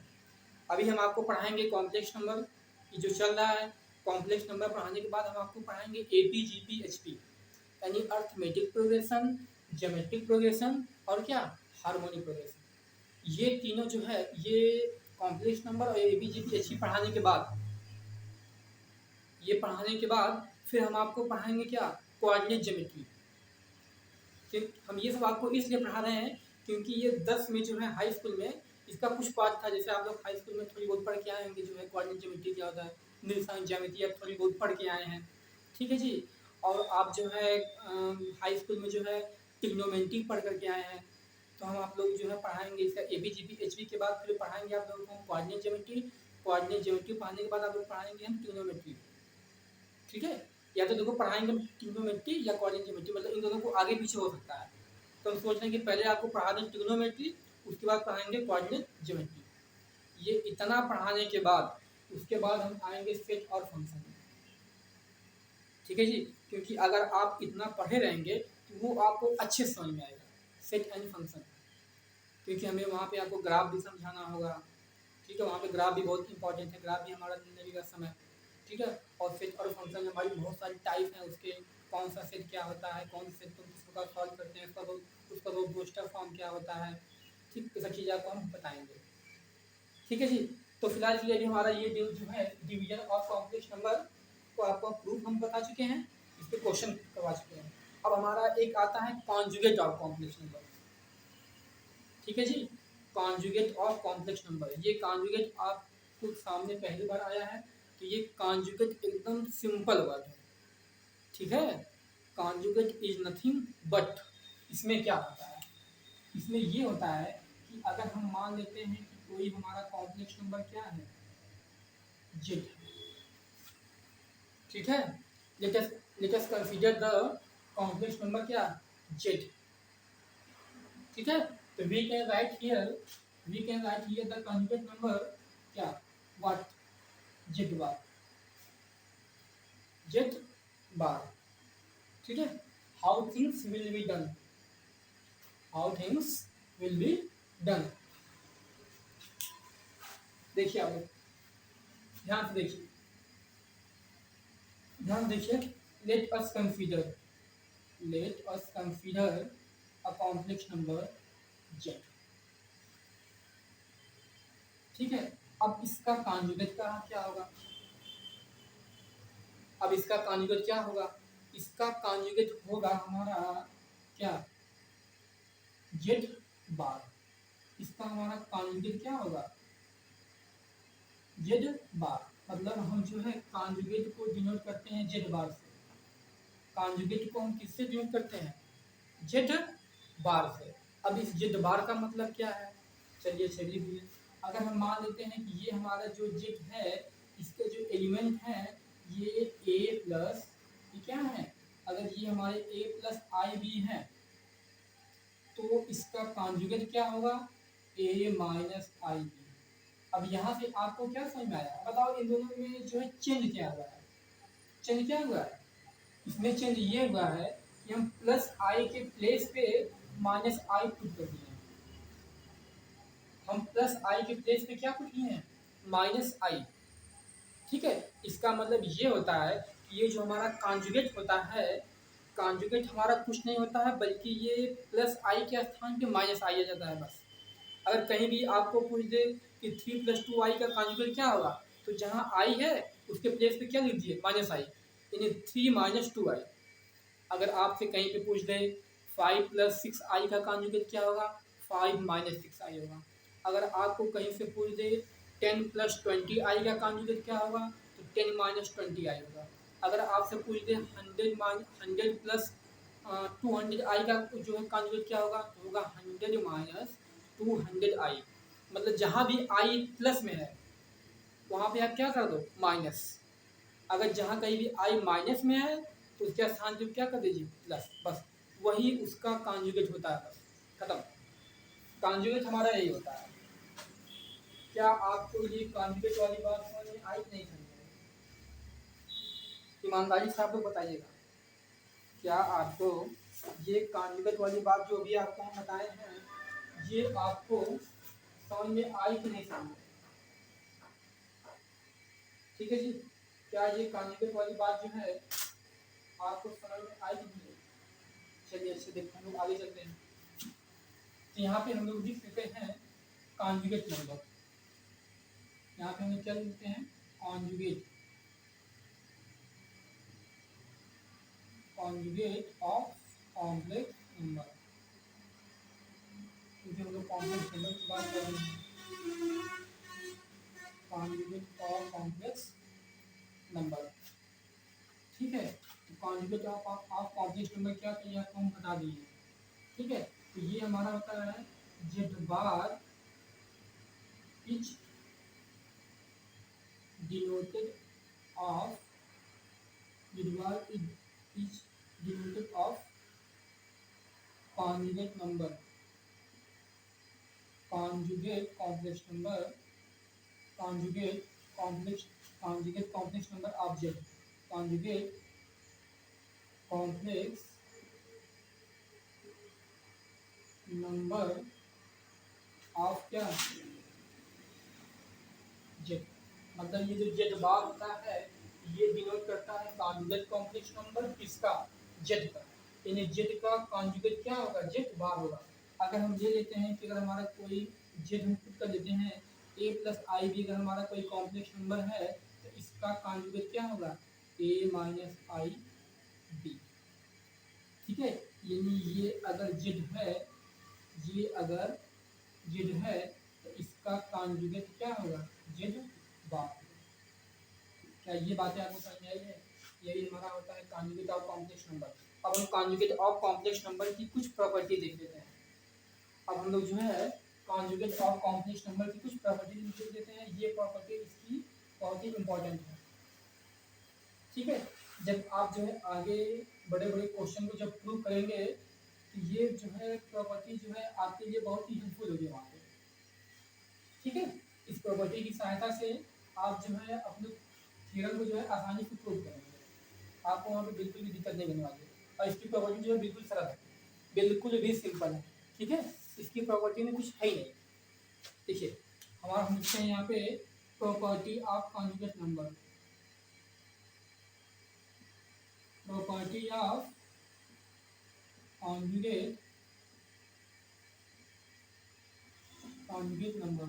अभी हम आपको पढ़ाएंगे कॉम्प्लेक्स नंबर की जो चल रहा है। कॉम्प्लेक्स नंबर पढ़ाने के बाद हम आपको पढ़ाएंगे APGP HP यानी अर्थमेटिक प्रोग्रेशन, ज्योमेट्रिक प्रोग्रेशन और क्या हार्मोनिक प्रोग्रेशन। ये तीनों जो है ये कॉम्प्लेक्स नंबर और APGP HP पढ़ाने के बाद, ये पढ़ाने के बाद फिर हम आपको पढ़ाएंगे क्या कोऑर्डिनेट ज्योमेट्री। हम ये सब आपको इसलिए पढ़ा रहे हैं क्योंकि ये 10 में जो है हाई स्कूल में इसका कुछ पार्ट था। जैसे आप लोग हाई स्कूल में थोड़ी बहुत पढ़ के आए होंगे जो है कोऑर्डिनेट ज्योमेट्री क्या होता है, निरसान ज्यामिति आप थोड़ी बहुत पढ़ के आए हैं, ठीक है जी। और आप जो है हाई स्कूल में जो है ट्रिग्नोमेट्री पढ़ करके आए हैं। तो हम आप लोग जो है पढ़ाएंगे इसका APGP HP के बाद फिर पढ़ाएंगे आप लोगों को कोऑर्डिनेट ज्योमेट्री। कोऑर्डिनेट ज्योमेट्री पढ़ाने के बाद आप लोग पढ़ाएंगे हम ट्रिग्नोमेट्री, ठीक है। या तो देखो पढ़ाएंगे ट्रिग्नोमेट्री या कोऑर्डिनेट ज्योमेट्री, मतलब इन दोनों को आगे पीछे हो सकता है। तो हम सोच रहे हैं कि पहले आपको पढ़ा दें ट्रिग्नोमेट्री, उसके बाद पढ़ाएंगे कोऑर्डिनेट ज्योमेट्री। ये इतना पढ़ाने के बाद उसके बाद हम आएंगे सेट और फंक्शन में। ठीक है जी, क्योंकि अगर आप इतना पढ़े रहेंगे तो वो आपको अच्छे समझ में आएगा, सेट एंड फंक्शन। क्योंकि हमें वहाँ पे आपको ग्राफ भी समझाना होगा। ठीक है, वहाँ पे ग्राफ भी बहुत इंपॉर्टेंट है, ग्राफ भी हमारा जिंदगी का समय। ठीक है, और सेट और फंक्शन में हमारी बहुत सारी टाइप हैं उसके, कौन सा सेट क्या होता है, कौन सा सेट को किस प्रकार सॉल्व करते हैं, उसका बूस्टर फॉर्म क्या होता है। ठीक, ये सब चीज़ें आपको हम बताएंगे। ठीक है जी, तो फिलहाल के लिए अभी हमारा ये जो है डिवीजन ऑफ कॉम्प्लेक्स नंबर को आपको प्रूफ हम बता चुके हैं, इसके क्वेश्चन करवा चुके हैं। अब हमारा एक आता है कॉन्जुगेट ऑफ कॉम्प्लेक्स नंबर। ठीक है जी, कॉन्जुगेट ऑफ कॉम्प्लेक्स नंबर, ये कॉन्जुगेट आपको सामने पहली बार आया है, तो ये कॉन्जुगेट एकदम सिंपल वर्ड है। ठीक है, कॉन्जुगेट इज नथिंग बट, इसमें क्या होता है, इसमें ये होता है कि अगर हम मान लेते हैं कि कोई हमारा कॉम्प्लेक्स नंबर क्या है, जेड। ठीक है, let us consider the complex number क्या, जेड। ठीक है, तो we can write here the conjugate number क्या, what, z bar, z bar. ठीक है, how things will be done, how things will be done. देखिए आप लोग ध्यान से देखिए, ध्यान देखिए, let us consider a complex number z. ठीक है, अब इसका कॉन्जुगेट का क्या होगा, अब इसका कॉन्जुगेट क्या होगा, इसका कॉन्जुगेट होगा हमारा क्या, जेड बार। इसका हमारा कॉन्जुगेट क्या होगा, जेड बार। मतलब हम जो है कॉन्जुगेट को डिनोट करते हैं जेड बार से, कॉन्जुगेट को हम किससे डिनोट करते हैं, जेड बार से। अब इस जेड बार का मतलब क्या है, चलिए अगर हम मान लेते हैं कि ये हमारा जो जेड है, इसके जो एलिमेंट हैं ये ए प्लस, ये क्या है, अगर ये हमारे ए प्लस आई बी हैं, तो इसका कॉन्जुगेट क्या होगा, ए माइनस आई बी। अब यहाँ से आपको क्या समझ में आया, बताओ इन दोनों में जो है चेंज क्या हुआ है, चेंज क्या हुआ है, इसमें चेंज ये हुआ है कि हम प्लस आई के प्लेस पे माइनस आई पुट कर दिए हैं। हम प्लस आई के प्लेस पे क्या पुट किए हैं, माइनस आई। ठीक है, इसका मतलब ये होता है कि ये जो हमारा कॉन्जुगेट होता है, कॉन्जुगेट हमारा कुछ नहीं होता है बल्कि ये प्लस आई के स्थान पे माइनस आई आ जाता है बस। अगर कहीं भी आपको पूछ दे कि 3 + 2i का कॉन्जुगेट क्या होगा, तो जहाँ आई है उसके प्लेस पे क्या लिख दिए, माइनस आई, यानी 3 - 2i। अगर आपसे कहीं पे पूछ दे 5 + 6i का कॉन्जुगेट क्या होगा, 5 - 6i होगा। अगर आपको कहीं से पूछ दे 10 + 20i का कॉन्जुगेट क्या होगा, तो 10 - 20i होगा। अगर आपसे पूछ दे 100 + 200i का जो है कॉन्जुगेट क्या होगा, तो होगा 100 - 200i। मतलब जहाँ भी i प्लस में है वहाँ पे आप क्या कर दो, माइनस। अगर जहाँ कहीं भी i माइनस में है तो उसके स्थान पे क्या कर दीजिए, प्लस, बस वही उसका कॉन्जुगेट होता है, बस खत्म। कॉन्जुगेट हमारा यही होता है। क्या आपको ये कॉन्जुगेट वाली बात समझ में आई नहीं समझ में आई? ईमानदारी से आप लोग बताइएगा, क्या आपको ये कॉन्जुगेट वाली बात जो भी आपको हम बताए हैं ये आपको समझ में आई कि नहीं समझ में? ठीक है जी, क्या ये कॉन्जुगेट वाली बात जो है आपको समझ में आई कि नहीं? चलिए अच्छे देखते हैं, हम लोग आगे चलते हैं। तो यहाँ पे हम लोग लिख देते हैं कॉन्जुगेट नंबर। यहाँ पे हम लोग क्या लिखते हैं, conjugate, conjugate of complex number, क्योंकि हम लोग कॉम्प्लेक्स नंबर की बात कर रहे हैं। कॉन्जुगेट ऑफ कॉम्प्लेक्स नंबर, ठीक है। तो कॉन्जुगेट ऑफ कॉम्प्लेक्स नंबर क्या चाहिए आपको हम बता दिए। ठीक है, तो ये हमारा होता है Z bar is denoted of z bar is derivative of conjugate number, conjugate complex number, conjugate complex number of z, conjugate complex number of क्या जेड। मतलब ये जो जेड बार होता है ये डिनोट करता है कॉन्जुगेट कॉम्प्लेक्स नंबर किसका, जेड का। यानी जेड का कॉन्जुगेट क्या होगा, जेड बार होगा। अगर हम ये लेते हैं कि अगर हमारा कोई जेड हम खुद कर लेते हैं ए प्लस आई बी, अगर हमारा कोई कॉम्प्लेक्स नंबर है तो इसका कॉन्जुगेट क्या होगा, ए माइनस आई बी। ठीक है, यानी ये अगर जेड है, ये अगर जेड है तो इसका कॉन्जुगेट क्या होगा, जेड बार। क्या ये बातें आपको समझ में आई है? यही हमारा होता है कॉन्जुगेट ऑफ कॉम्प्लेक्स नंबर। अब हम कॉन्जुगेट ऑफ कॉम्प्लेक्स नंबर की कुछ प्रॉपर्टी देख लेते हैं। अब हम लोग जो है कॉन्जुगेट ऑफ कॉम्प्लेक्स नंबर की कुछ प्रॉपर्टी देख लेते हैं। ये प्रॉपर्टी इसकी बहुत ही इंपॉर्टेंट है। ठीक है, जब आप जो है आगे बड़े बड़े क्वेश्चन को जब प्रूव करेंगे तो ये जो है प्रॉपर्टी जो है आपके लिए बहुत ही हेल्पफुल होगी वहाँ पे। ठीक है, इस प्रॉपर्टी की सहायता से आप जो है अपने थ्योरम को जो है आसानी से प्रूव करेंगे। आपको वहाँ पे बिल्कुल भी दिक्कत नहीं होने वाली है। और इसकी प्रॉपर्टी जो है बिल्कुल सरल है, बिल्कुल भी सिंपल है। ठीक है, इसकी प्रॉपर्टी में कुछ है ही नहीं। देखिए हमारा हम लिखते हैं यहाँ पे property of conjugate number, property of conjugate number,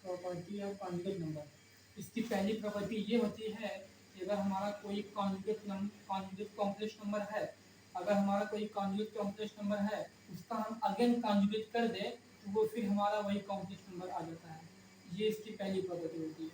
property of conjugate number. इसकी पहली प्रॉपर्टी ये होती है कि अगर हमारा कोई कॉन्जुगेट कॉम्प्लेक्स नंबर है, अगर हमारा कोई कॉन्जुगेट कॉम्प्लेक्स नंबर है उसका हम अगेन कॉन्जुगेट कर दें तो वो फिर हमारा वही कॉम्प्लेक्स नंबर आ जाता है। ये इसकी पहली प्रॉपर्टी होती है।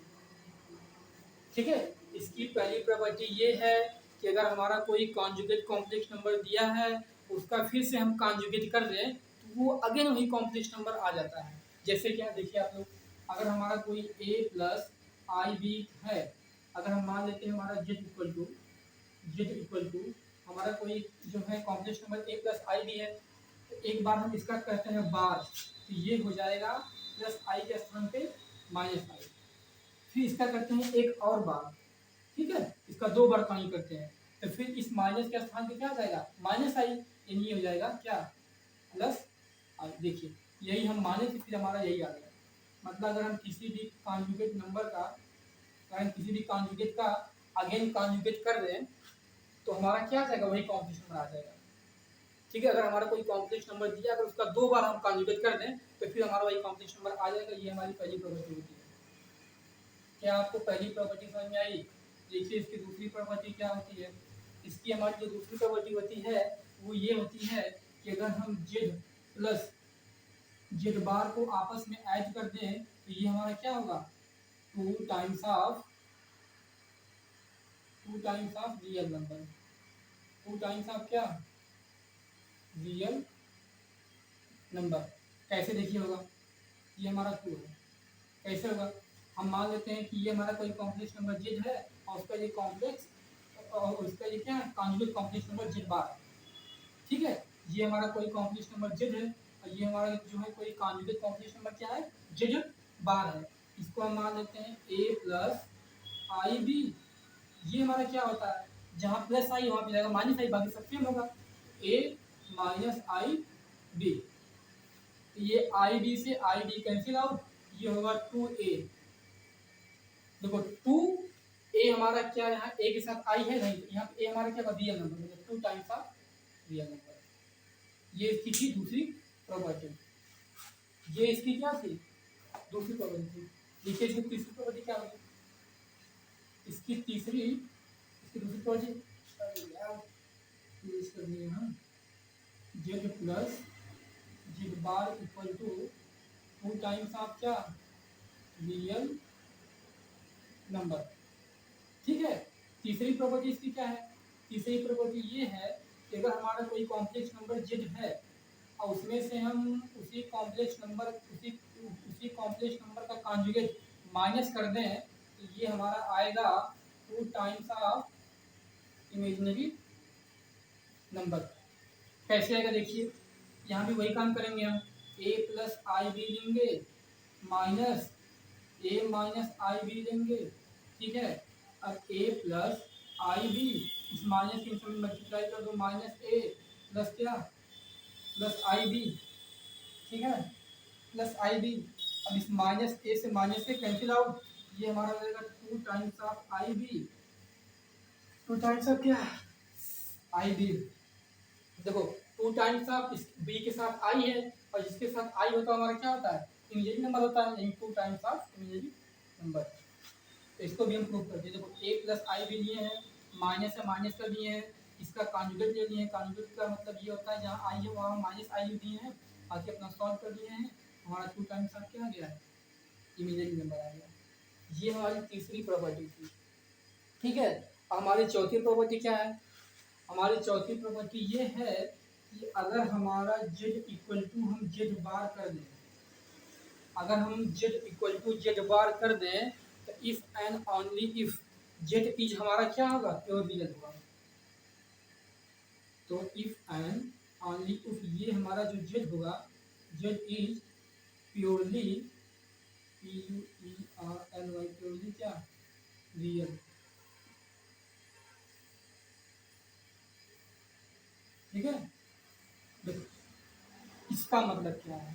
ठीक है, इसकी पहली प्रॉपर्टी ये है कि अगर हमारा कोई कॉन्जुगेट कॉम्प्लेक्स नंबर दिया है उसका फिर से हम कॉन्जुगेट कर दें तो वो अगेन वही कॉम्प्लेक्स नंबर आ जाता है। जैसे क्या, देखिए आप लोग, अगर हमारा कोई a प्लस आई बी है, अगर हम मान लेते हैं हमारा z इक्वल टू हमारा कोई जो है complex number a plus I b है, तो एक बार हम इसका करते हैं बार तो ये हो जाएगा प्लस आई के स्थान पे माइनस आई। फिर इसका करते हैं एक और बार, ठीक है, इसका दो बार काउंट करते हैं तो फिर इस माइनस के स्थान पे क्या आ जाएगा, माइनस आई। यानी ये हो जाएगा क्या, प्लस आई। देखिए यही हम माने थे, फिर हमारा यही आ गया। मतलब अगर हम किसी भी कॉन्जुगेट नंबर का, अगर हम किसी भी कॉन्जुगेट का अगेन कॉन्जुगेट कर रहे हैं तो हमारा क्या आ जाएगा, वही कॉम्प्लेक्स नंबर आ जाएगा। ठीक है, अगर हमारा कोई कॉम्प्लेक्स नंबर दिया अगर उसका दो बार हम कॉन्जुगेट कर दें तो फिर हमारा वही कॉम्प्लेक्स नंबर आ जाएगा। ये हमारी पहली प्रॉपर्टी होती है। क्या आपको पहली प्रॉपर्टी समझ में आई? देखिए इसकी दूसरी प्रॉपर्टी क्या होती है। इसकी हमारी जो दूसरी प्रॉपर्टी होती है वो ये होती है कि अगर हम जेड प्लस जेड बार को आपस में ऐड कर दें तो ये हमारा क्या होगा, to times of real number, to times of क्या, रियल नंबर। कैसे देखिए होगा, ये हमारा टू है, कैसे होगा, हम मान लेते हैं कि ये हमारा कोई कॉम्प्लेक्स नंबर जेड है और उसका ये कॉम्प्लेक्स और उसका ये क्या है, कॉन्जुगेट कॉम्प्लेक्स नंबर जेड बार है। ठीक है, ये हमारा कोई कॉम्प्लेक्स नंबर जेड है और ये हमारा जो है कोई कॉन्जुगेट कॉम्प्लेक्स नंबर क्या है, जेड बार है। इसको हम मान लेते हैं ए प्लस आई बी। ये हमारा क्या होता है, जहाँ प्लस आई वहाँ पे जाएगा माइनस आई, बाकी सब सेम होगा, ए माइनस आई बी। ये आई बी से आई डी कैंसिल आउट, ये होगा टू ए। देखो टू ए हमारा क्या, यहाँ ए के साथ आई है नहीं, यहाँ पे ए हमारा क्या होगा, रियल नंबर, मतलब to times of real number. ये इसकी थी दूसरी प्रॉपर्टी। ये इसकी क्या थी, दूसरी प्रॉपर्टी थी। देखिए इसकी तीसरी प्रॉपर्टी क्या होगी, इसकी दूसरी property z plus z bar equal to two times of क्या, रियल नंबर। ठीक है, तीसरी प्रॉपर्टी इसकी क्या है, तीसरी प्रॉपर्टी ये है कि अगर हमारा कोई कॉम्प्लेक्स नंबर जेड है और उसमें से हम उसी कॉम्प्लेक्स नंबर का कॉन्जुगेट माइनस कर दें तो ये हमारा आएगा to times of imaginary number. कैसे आएगा देखिए, यहाँ भी वही काम करेंगे हम, ए प्लस आई बी लेंगे minus A minus i B लेंगे, ठीक है। अब ए प्लस आई बी, इस माइनस के समय मल्टीप्लाई कर दो, माइनस ए प्लस क्या, प्लस आई बी, ठीक है, प्लस आई बी। अब इस माइनस ए से माइनस से कैंसिल आउट, ये हमारा हो जाएगा two times of i b, two times of क्या, आई बी। देखो टू टाइम्स ऑफ इस बी के साथ आई है, और जिसके साथ आई होता है हमारा क्या होता है, इमेजिनरी नंबर होता है, यानी to times of imaginary number. तो इसको भी हम प्रूव करते हैं। देखो ए प्लस आई भी लिए हैं, माइनस है माइनस का लिए हैं, इसका कॉन्जुगेट ले लिए हैं। कॉन्जुगेट का मतलब ये होता है जहाँ आई है वहाँ माइनस आई भी दिए हैं, बाकी अपना सॉल्व कर लिए हैं, हमारा टू टाइम्स ऑफ क्या आ गया है, इमेजिनरी नंबर आ गया। ये हमारी तीसरी प्रॉपर्टी थी, ठीक है। हमारी चौथी प्रॉपर्टी क्या है, हमारी चौथी प्रॉपर्टी ये है कि अगर हमारा जेड इक्वल टू हम जेड बार कर दें, अगर हम जेड इक्वल टू जेड बार कर दें, तो if and only if Z is हमारा क्या होगा, प्योर रियल होगा। तो इफ एंड ओनली इफ ये हमारा जो जेड होगा, Z is purely PUERLY purely क्या, रियल, ठीक है। देखो इसका मतलब क्या है,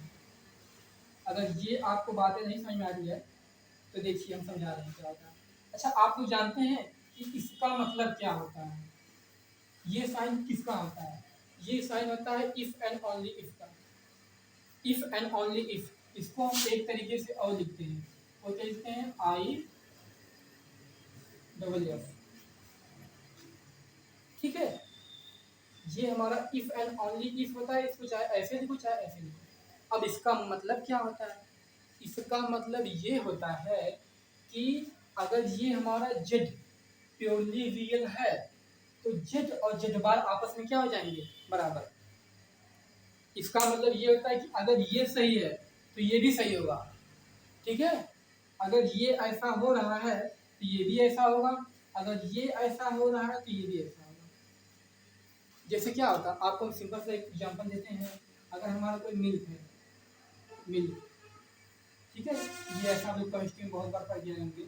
अगर ये आपको बातें नहीं समझ में आ रही है तो देखिए हम समझा रहे हैं क्या होता है। अच्छा आप लोग जानते हैं कि इसका मतलब क्या होता है, ये साइन किसका होता है, ये साइन होता है इफ एंड ओनली इफ का। इफ एंड ओनली इफ, इसको हम एक तरीके से और लिखते हैं, वो क्या लिखते हैं, आई डबल एफ, ठीक है। ये हमारा इफ एंड ओनली इफ होता है, इसको चाहे ऐसे लिखो चाहे ऐसे लिखो। अब इसका मतलब क्या होता है, इसका मतलब ये होता है कि अगर ये हमारा जेड प्योरली रियल है, तो जेड और जेड बार आपस में क्या हो जाएंगे, बराबर। इसका मतलब ये होता है कि अगर ये सही है तो ये भी सही होगा, ठीक है। अगर ये ऐसा हो रहा है तो ये भी ऐसा होगा, अगर ये ऐसा हो रहा है तो ये भी ऐसा होगा। जैसे क्या होता है, आपको हम सिंपल सा एक एग्जांपल देते हैं। अगर हमारा कोई मिल्क है, मिल्क, ठीक है, ये ऐसा आप लोग केमिस्ट्री में बहुत बार पढ़ गए होंगे,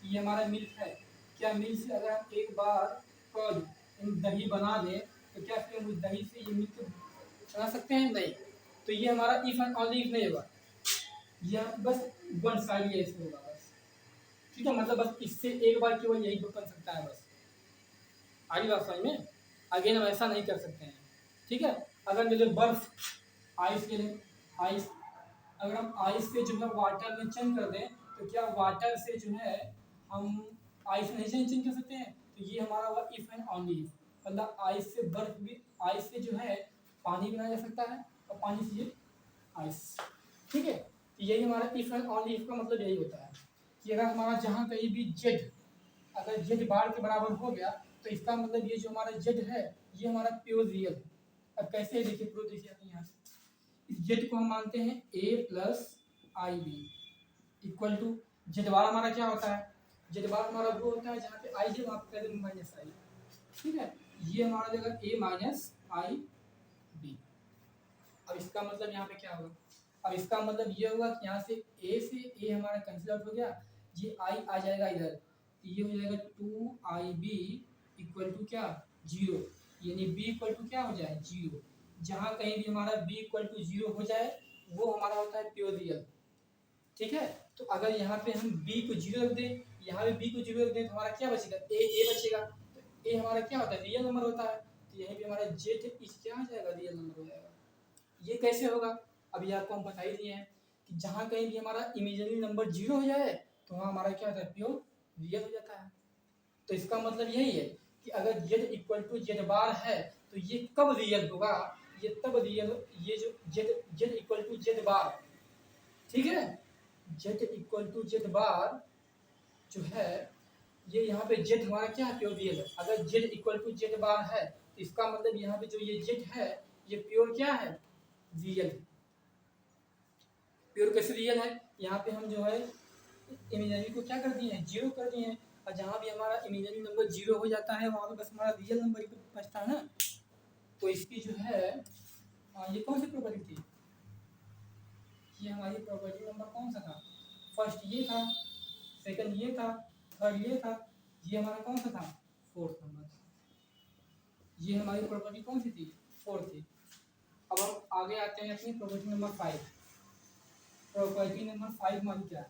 ये हमारा मिल्क है। क्या मिल्क से अगर हम एक बार कर्ड दही बना दें, तो क्या फिर हम उस दही से ये मिल्क बना सकते हैं, नहीं। तो ये हमारा इफ एंड ओनली इफ नहीं होगा, यह बस वन साइड ऐसे होगा बस, ठीक है। मतलब बस इससे एक बार केवल यही बन सकता है बस, आगे बात समझ में। अगेन हम ऐसा नहीं कर सकते हैं, ठीक है। अगर जैसे बर्फ, आइस के लिए, आइस, अगर हम आइस से जो है वाटर में चेंज कर दें, तो क्या वाटर से जो है हम आइस नहीं चेंज कर सकते हैं, तो ये हमारा हुआ इफ एंड ओनली इफ। मतलब आइस से बर्फ भी, आइस से जो है पानी बनाया जा सकता है, और पानी से ये आइस, ठीक है। तो यही हमारा इफ एंड ओनली इफ का मतलब यही होता है कि अगर हमारा जहाँ कहीं भी जेड, अगर जेड बार के बराबर हो गया, तो इसका मतलब ये जो हमारा जेड है ये हमारा प्योर रियल। अब कैसे देखिए प्रूफ, देखिए अपने यहाँ से इस जेड को हम मानते हैं A plus I B equal to, Z bar हमारा क्या होता है, जेड बार हमारा वो होता है जहाँ पे आई है वहाँ पे माइनस आई, ठीक है। ये हमारा जगह ए माइनस आई बी। अब इसका मतलब यहाँ पे क्या होगा, अब इसका मतलब ये होगा कि यहाँ से ए हमारा कैंसिल आउट हो गया, ये आई आ जाएगा इधर, तो ये हो जाएगा two i B equal to क्या, जीरो, यानी बी इक्वल टू क्या हो जाए, जीरो। जहाँ कहीं भी हमारा बी इक्वल टू जीरो हो जाए वो हमारा होता है प्योर रियल, ठीक है। तो अगर यहाँ पे हम बी को जीरो रख दें, यहाँ पे बी को जीरो रख दें, तो हमारा क्या बचेगा, ए बचेगा। तो ए हमारा क्या होता है, रियल नंबर होता है, तो यहीं पे हमारा जेड इस क्या हो जाएगा, रियल नंबर हो जाएगा। ये कैसे होगा, अभी आपको हम बता ही दिए हैं कि जहाँ कहीं भी हमारा इमेजिनरी नंबर जीरो हो जाए तो वहाँ हमारा क्या होता है, प्योर रियल हो जाता है। तो इसका मतलब यही है कि अगर जेड इक्वल टू जेड बार है तो ये कब रियल होगा, ये तब रियल, ये जो Z equal to Z bar, ठीक है, जेड इक्वल टू जेड बार जो है, ये यहाँ पे जेड हमारा क्या है, प्योर रियल है। अगर जेड इक्वल टू जेड बार है तो इसका मतलब यहाँ पे जो ये जेड है ये प्योर क्या है, रियल। प्योर कैसे रियल है, यहाँ पे हम जो है इमेजिनरी को क्या कर दिए हैं, जीरो कर दिए हैं। और जहाँ भी हमारा इमेजिनरी नंबर 0 हो जाता है वहाँ पे बस हमारा रियल नंबर ही बचता है ना। तो इसकी जो है ये कौन सी प्रॉपर्टी थी, ये हमारी प्रॉपर्टी नंबर कौन सा था, फर्स्ट ये था, सेकंड ये था, थर्ड ये था, ये हमारा कौन सा था, फोर्थ नंबर। ये हमारी प्रॉपर्टी कौन सी थी, फोर्थ थी। अब हम आगे आते हैं अपनी प्रॉपर्टी नंबर 5। प्रॉपर्टी नंबर 5 हमारी क्या है,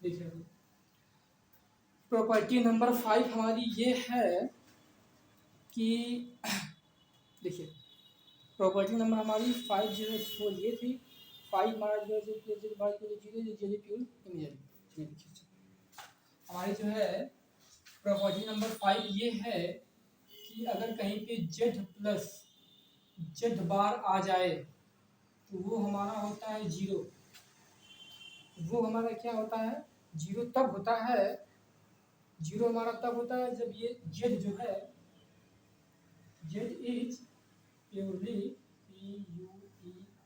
देखिए प्रॉपर्टी नंबर 5 हमारी ये है कि देखिए प्रॉपर्टी नंबर हमारी 5 जो है वो ये थी, 5 हमारा जो है हमारी जो है प्रॉपर्टी नंबर 5 ये है कि अगर कहीं पे जेड प्लस जेड बार आ जाए तो वो हमारा होता है 0। वो हमारा क्या होता है, 0 तब होता है, 0 हमारा तब होता है जब ये जेड जो है, Z is purely PUERLY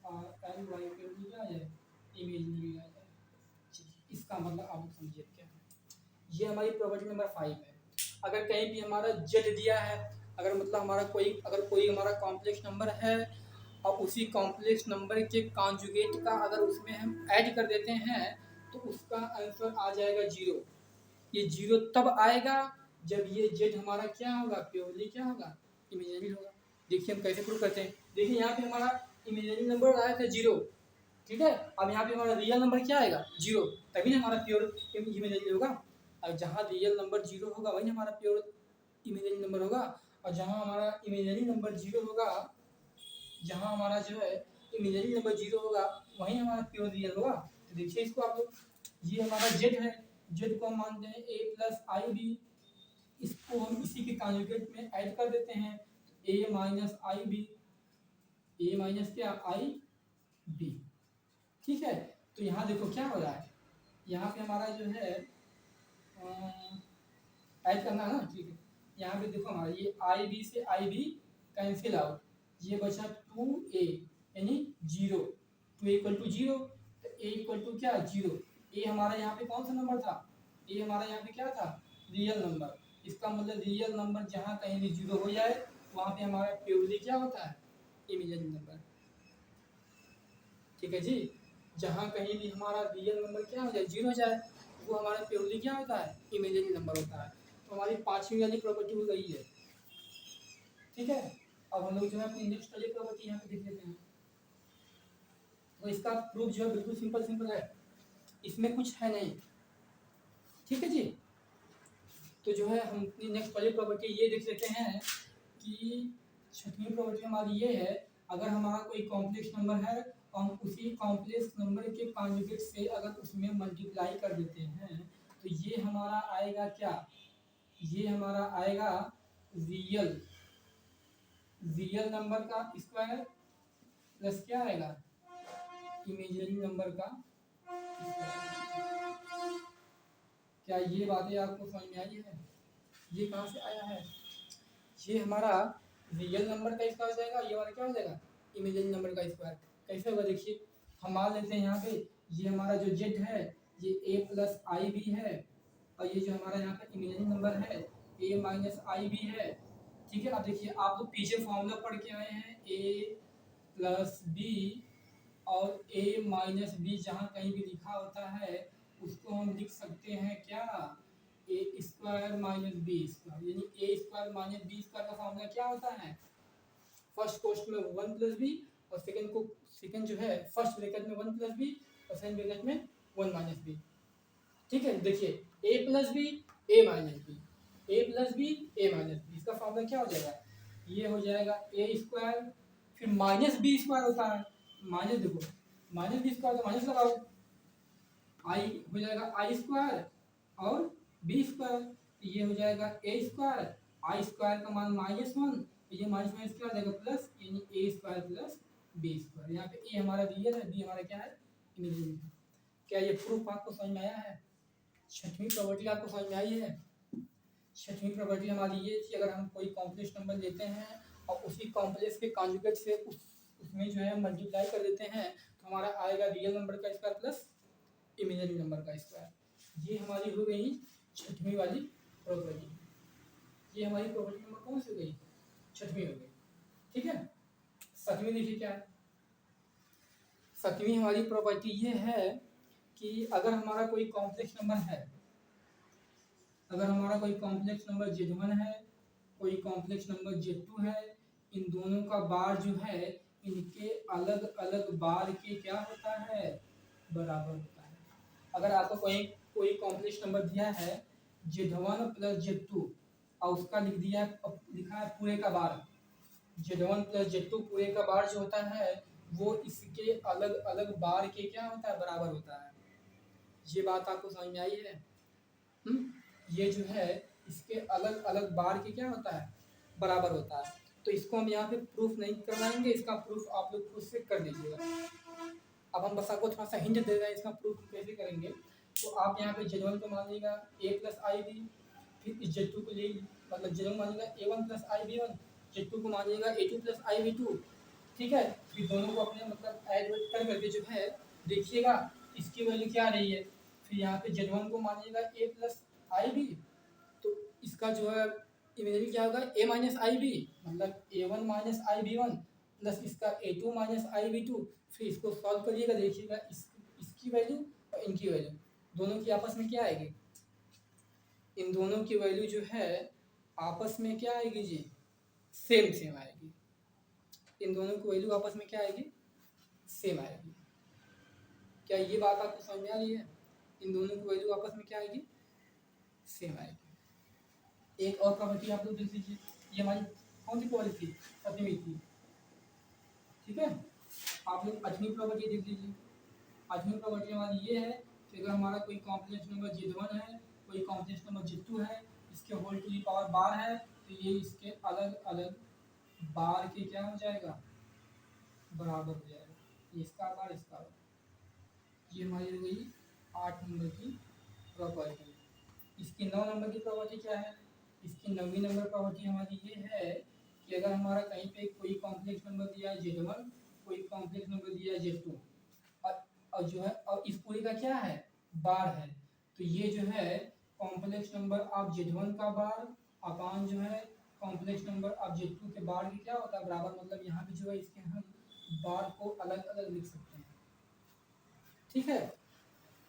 purely क्या है, इमेजिनरी आ जाए। इसका मतलब आप लोग समझिए क्या है, ये हमारी प्रॉपर्टी नंबर 5 है। अगर कहीं भी हमारा जेड दिया है, अगर मतलब हमारा कोई हमारा कॉम्प्लेक्स नंबर है और उसी कॉम्प्लेक्स नंबर के कॉन्जुगेट का अगर उसमें हम ऐड कर देते हैं तो उसका आंसर आ जाएगा 0। ये 0 तब आएगा जब ये जेड हमारा क्या होगा, प्योरली क्या होगा, इमेजिनरी होगा। देखिए हम कैसे प्रूव करते हैं, देखिए यहाँ पे हमारा इमेजिनरी नंबर आया था 0, ठीक है। अब यहाँ पे हमारा रियल नंबर क्या आएगा, 0, तभी हमारा प्योर इमेजिनरी होगा। और जहाँ रियल नंबर 0 होगा वही हमारा प्योर इमेजिनरी नंबर होगा, और जहाँ हमारा इमेजिनरी नंबर 0 होगा, जहाँ हमारा जो है इमेजिनरी नंबर 0 होगा वहीं हमारा प्योर रियल होगा। तो देखिए इसको आप लोग, ये हमारा जेड है, जेड को हम मानते हैं a प्लस आई बी, इसको हम इसी के कॉन्जुगेट में ऐड कर देते हैं, a minus i b, a minus क्या आई बी, ठीक है। तो यहाँ देखो क्या हो रहा है, यहाँ पे हमारा जो है ऐड करना है ना, ठीक है। यहाँ पे देखो हमारा ये आई बी से आई बी कैंसिल आउट, ये बचा 2a यानी 0, 2 इक्वल टू 0, तो a इक्वल टू क्या 0। a हमारा यहाँ पे कौन सा नंबर था, a हमारा यहाँ पे क्या था, रियल नंबर। इसका मतलब रियल नंबर जहाँ कहीं भी 0 हो जाए वहाँ पे हमारा प्योरली क्या होता है, इमेजिनरी नंबर, ठीक है जी। जहाँ कहीं भी हमारा रियल नंबर क्या हो जाए, 0 हो जाए, वो हमारा प्योरली क्या होता है, इमेजिनरी नंबर होता है। तो हमारी 5वीं वाली प्रॉपर्टी हो गई है, ठीक है। अब हम लोग जो है अपनी नेक्स्ट वाली प्रॉपर्टी यहाँ पे देख लेते हैं। तो इसका प्रूफ जो है बिल्कुल सिंपल है, इसमें कुछ है नहीं, ठीक है जी। तो जो है हम अपनी नेक्स्ट वाली प्रॉपर्टी ये देख लेते हैं कि 6वीं प्रॉपर्टी हमारी ये है, अगर हमारा कोई कॉम्प्लेक्स नंबर है और हम उसी कॉम्प्लेक्स नंबर के कॉन्जुगेट से अगर उसमें मल्टीप्लाई कर देते हैं तो ये हमारा आएगा क्या, ये हमारा आएगा रियल नंबर का स्क्वायर प्लस क्या आएगा, इमेजिनरी नंबर का स्क्वायर। क्या ये बातें आपको समझ में आई है, ये कहाँ से आया है, ये हमारा रियल नंबर का स्क्वायर हो जाएगा, ये हमारा क्या हो जाएगा, इमेजिनरी नंबर का स्क्वायर। कैसे होगा देखिए, हम मान लेते हैं यहाँ पे ये हमारा जो जेड है ये a प्लस आई बी है, और ये जो हमारा यहाँ पे इमेजिनरी नंबर है a माइनस आई बी है, ठीक है। अब देखिए आप लोग पीछे फॉर्मूला पढ़ के आए हैं, a प्लस बी और a माइनस बी जहाँ कहीं भी लिखा होता है उसको हम लिख सकते हैं क्या, ए स्क्वायर माइनस बी स्क्वायर, यानी ए स्क्वायर माइनस बी स्क्वायर का फॉर्मूला क्या होता है, फर्स्ट कोष्ट में 1 प्लस बी और सेकंड जो है फर्स्ट ब्रैकेट में 1 प्लस बी और सेकंड ब्रैकेट में 1 माइनस बी, ठीक है। देखिए a plus b a minus b, a plus b a minus b, इसका फॉर्मूला क्या हो जाएगा, ये हो जाएगा ए स्क्वायर फिर माइनस बी स्क्वायर होता है, माइनस देखो माइनस बी स्क्वायर तो माइनस लगाओ, आई हो जाएगा आई स्क्वायर और बी स्क्वायर, ये हो जाएगा ए स्क्वायर, आई स्क्वायर का मान -1, ये माइनस माइनस क्या हो जाएगा प्लस, यानी ए स्क्वायर प्लस बी स्क्वायर। यहाँ पे ए हमारा रियल है, बी हमारा क्या है, इमेजिनरी है। क्या ये प्रूफ आपको समझ में आया है, 6वीं प्रॉपर्टी आपको समझ में आई है। 6वीं प्रॉपर्टी हमारी ये थी, अगर हम कोई कॉम्प्लेक्स नंबर लेते हैं और उसी कॉम्प्लेक्स के कॉन्जुगेट से उसमें जो है मल्टीप्लाई कर देते हैं तो हमारा आएगा रियल नंबर का स्क्वायर प्लस इमेजिनरी नंबर का स्क्वायर। ये हमारी हो गई छठवीं वाली प्रॉपर्टी। ये हमारी प्रॉपर्टी नंबर कौन सी हो गई? छठवीं हो गई। ठीक है, सातवीं देखिए क्या है। सातवीं हमारी प्रॉपर्टी ये है कि अगर हमारा कोई कॉम्प्लेक्स नंबर है, अगर हमारा कोई कॉम्प्लेक्स नंबर Z1 है, कोई कॉम्प्लेक्स नंबर Z2 है, इन दोनों का बार जो है इनके अलग अलग बार के क्या होता है? बराबर होता है। अगर आपको कोई कोई कॉम्प्लेक्स नंबर दिया है Z1 प्लस Z2 और उसका लिख दिया लिखा है पूरे का बार, Z1 प्लस Z2 पूरे का बार जो होता है वो इसके अलग अलग बार के क्या होता है? बराबर होता है। ये बात आपको समझ में आई है? ये जो है इसके अलग अलग बार के क्या होता है? बराबर होता है। तो इसको हम यहाँ पे प्रूफ नहीं करवाएंगे, इसका प्रूफ आप लोग खुद से कर लीजिएगा। अब हम बस आपको थोड़ा सा हिंट दे रहे हैं इसका प्रूफ कैसे करेंगे। तो आप यहाँ पे Z1 को मान लीजिएगा a प्लस आई बी, फिर इस Z2 को ले मतलब Z1 मानिएगा A1 प्लस आई बी वन, Z2 को मानिएगा A2 प्लस आई बी टू। ठीक है, फिर दोनों को अपने मतलब ऐड कर करके जो है देखिएगा इसकी वैल्यू क्या आ रही है। फिर यहाँ पे Z1 को मानिएगा a प्लस आई बी, तो इसका जो है इमेजिनरी क्या होगा? a माइनस आई बी मतलब A1 minus i b one plus इसका A2 minus i b to. फिर इसको सॉल्व करिएगा, देखिएगा इसकी वैल्यू और इनकी वैल्यू दोनों की आपस में क्या आएगी? इन दोनों की वैल्यू जो है आपस में क्या आएगी जी? सेम सेम आएगी। इन दोनों की वैल्यू आपस में क्या आएगी? सेम आएगी। क्या ये बात आपको समझ में आ रही है? इन दोनों की वैल्यू आपस में क्या आएगी? सेम आएगी। एक और प्रॉपर्टी आप लोग देख लीजिए, ये हमारी कौन सी प्रॉपर्टी थी? सातवीं थी। ठीक है, आप लोग आठवीं प्रॉपर्टी देख लीजिए। आठवीं प्रॉपर्टी हमारी ये है कि अगर हमारा कोई कॉम्प्लेक्स नंबर Z1 है, कोई कॉम्प्लेक्स नंबर Z2 है, इसके होल टू दी पावर बार है, तो ये इसके अलग अलग बार के क्या हो जाएगा? बराबर हो जाएगा। ये इसका बार, इसका बार। ये हमारी हो गई 8 नंबर की प्रॉपर्टी। इसकी 9 नंबर की प्रॉपर्टी क्या है? इसकी 9वीं नंबर प्रॉपर्टी हमारी ये है कि अगर हमारा कहीं पे कोई कॉम्प्लेक्स नंबर दिया है Z1, कोई कॉम्प्लेक्स नंबर दिया है Z2 और जो है और इस पूरी का क्या है? बार है, तो ये जो है कॉम्प्लेक्स नंबर ऑफ Z1 का बार अपान जो है कॉम्प्लेक्स नंबर ऑफ Z2 के बार की क्या होता है? बराबर। मतलब यहाँ पे जो है इसके हम बार को अलग अलग लिख सकते हैं। ठीक है,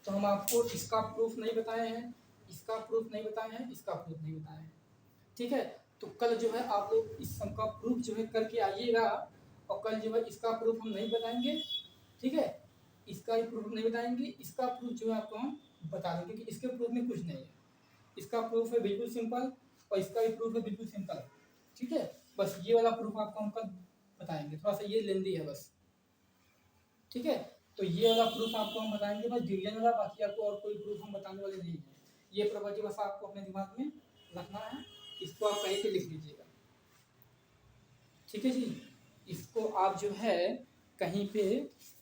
तो हम आपको इसका प्रूफ नहीं बताए हैं, इसका प्रूफ नहीं बताए हैं, इसका प्रूफ नहीं बताए हैं। ठीक है, तो कल जो है आप लोग इस सब का प्रूफ जो है करके आइएगा, और कल जो है इसका प्रूफ हम नहीं बताएंगे। ठीक है, इसका ही प्रूफ नहीं बताएंगे, इसका प्रूफ जो है आपको हम बता देंगे कि इसके प्रूफ में कुछ नहीं है। इसका प्रूफ है बिल्कुल सिंपल और इसका भी प्रूफ है बिल्कुल सिंपल। ठीक है, बस ये वाला प्रूफ आपको हम कल बताएंगे, थोड़ा सा ये लेंदी है बस। ठीक है, तो ये वाला प्रूफ आपको हम बताएंगे बस डिवीजन वाला, बाकी आपको और कोई प्रूफ हम बताने वाले नहीं है। ये प्रॉपर्टी बस आपको अपने दिमाग में रखना है, इसको आप कहीं पे लिख लीजिएगा। ठीक है जी, इसको आप जो है कहीं पे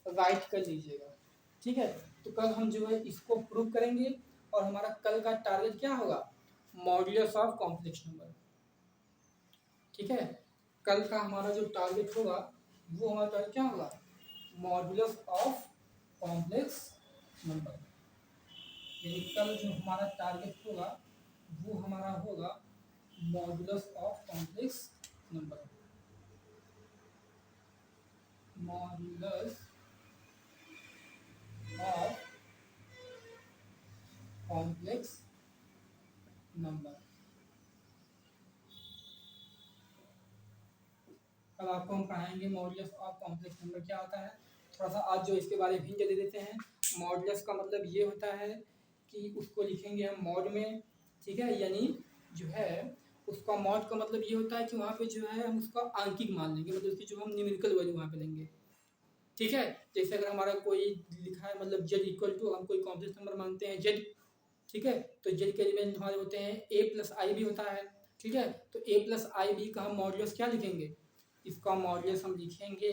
राइट कर लीजिएगा। ठीक है, तो कल हम जो है इसको प्रूव करेंगे और हमारा कल का टारगेट क्या होगा? Modulus of complex number. ठीक है, कल का हमारा जो टारगेट होगा वो हमारा टारगेट क्या होगा? Modulus of complex number. यानी कल जो हमारा टारगेट होगा वो हमारा होगा modulus of complex number. Modulus of complex number. कल आपको हम पढ़ाएंगे मॉड्यूलस ऑफ कॉम्प्लेक्स नंबर क्या होता है। थोड़ा सा आज जो इसके बारे में हिंट दे देते हैं। मॉड्यूलस का मतलब ये होता है कि उसको लिखेंगे हम मॉड में। ठीक है, यानी जो है उसका मॉड का मतलब ये होता है कि वहाँ पे जो है हम उसका आंकिक मान लेंगे, मतलब उसकी जो हम न्यूमेरिकल वैल्यू वहाँ पे लेंगे। ठीक है, जैसे अगर हमारा कोई लिखा है मतलब z इक्वल टू, हम कोई कॉम्प्लेक्स नंबर मानते हैं z। ठीक है, तो z के एलिमेंट हमारे होते हैं a प्लस आई बी होता है। ठीक है, तो a प्लस आई बी का हम मॉड्यूलस क्या लिखेंगे? इसका मॉड्यूलस हम लिखेंगे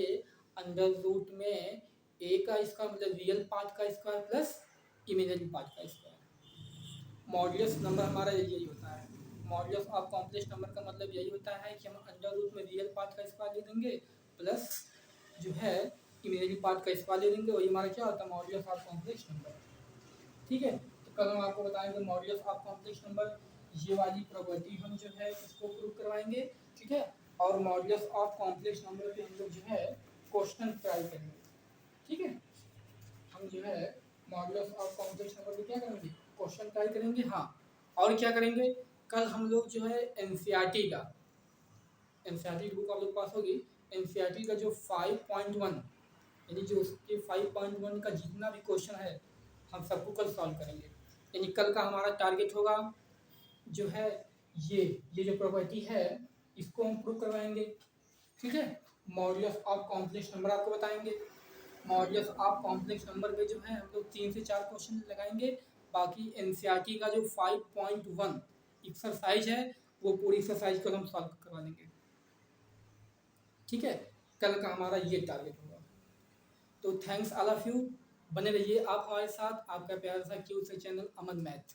अंडर रूट में a का इसका मतलब रियल पार्ट का स्क्वायर प्लस इमेजिनरी पार्ट का स्क्वायर। मॉड्यूलस नंबर हमारा यही होता है। मॉड्यूलस ऑफ कॉम्प्लेक्स नंबर का मतलब यही होता है कि हम अंडर रूट में रियल पार्ट का स्क्वायर लिख देंगे प्लस जो है इमेजिनरी पार्ट का स्क्वायर ले लेंगे, वही हमारा क्या होता है? Modulus of complex number. ठीक है, तो कल हम आपको बताएंगे मॉड्यूलस ऑफ कॉम्प्लेक्स नंबर, ये वाली प्रॉपर्टी हम जो है इसको प्रूव करवाएंगे, ठीक है। और मॉड्यूलस ऑफ कॉम्प्लेक्स नंबर पे हम लोग जो है क्वेश्चन ट्राई करेंगे, ठीक है। हम जो है मॉड्यूलस ऑफ कॉम्प्लेक्स नंबर पे क्या करेंगे, क्वेश्चन ट्राई करेंगे। हाँ, और क्या करेंगे, कल हम लोग जो है एनसीईआरटी का, एनसीईआरटी बुक आप लोग पास होगी, एनसीईआरटी का जो 5.1 यानी जो उसके 5.1 का जितना भी क्वेश्चन है हम सबको कल सॉल्व करेंगे। यानी कल का हमारा टारगेट होगा जो है ये जो प्रॉपर्टी है इसको हम प्रूव करवाएंगे, ठीक है। मॉड्यूलस ऑफ कॉम्प्लेक्स नंबर आपको बताएंगे, मॉड्यूलस ऑफ कॉम्प्लेक्स नंबर पे जो है हम लोग 3 से 4 क्वेश्चन लगाएंगे। बाकी एनसीईआरटी का जो 5.1 एक्सरसाइज है वो पूरी एक्सरसाइज को हम सॉल्व करवा देंगे, ठीक है। कल का हमारा ये टारगेट होगा। तो थैंक्स ऑल ऑफ यू, बने रहिए आप हमारे साथ, आपका प्यारा सा क्यूट सा चैनल अमन मैथ।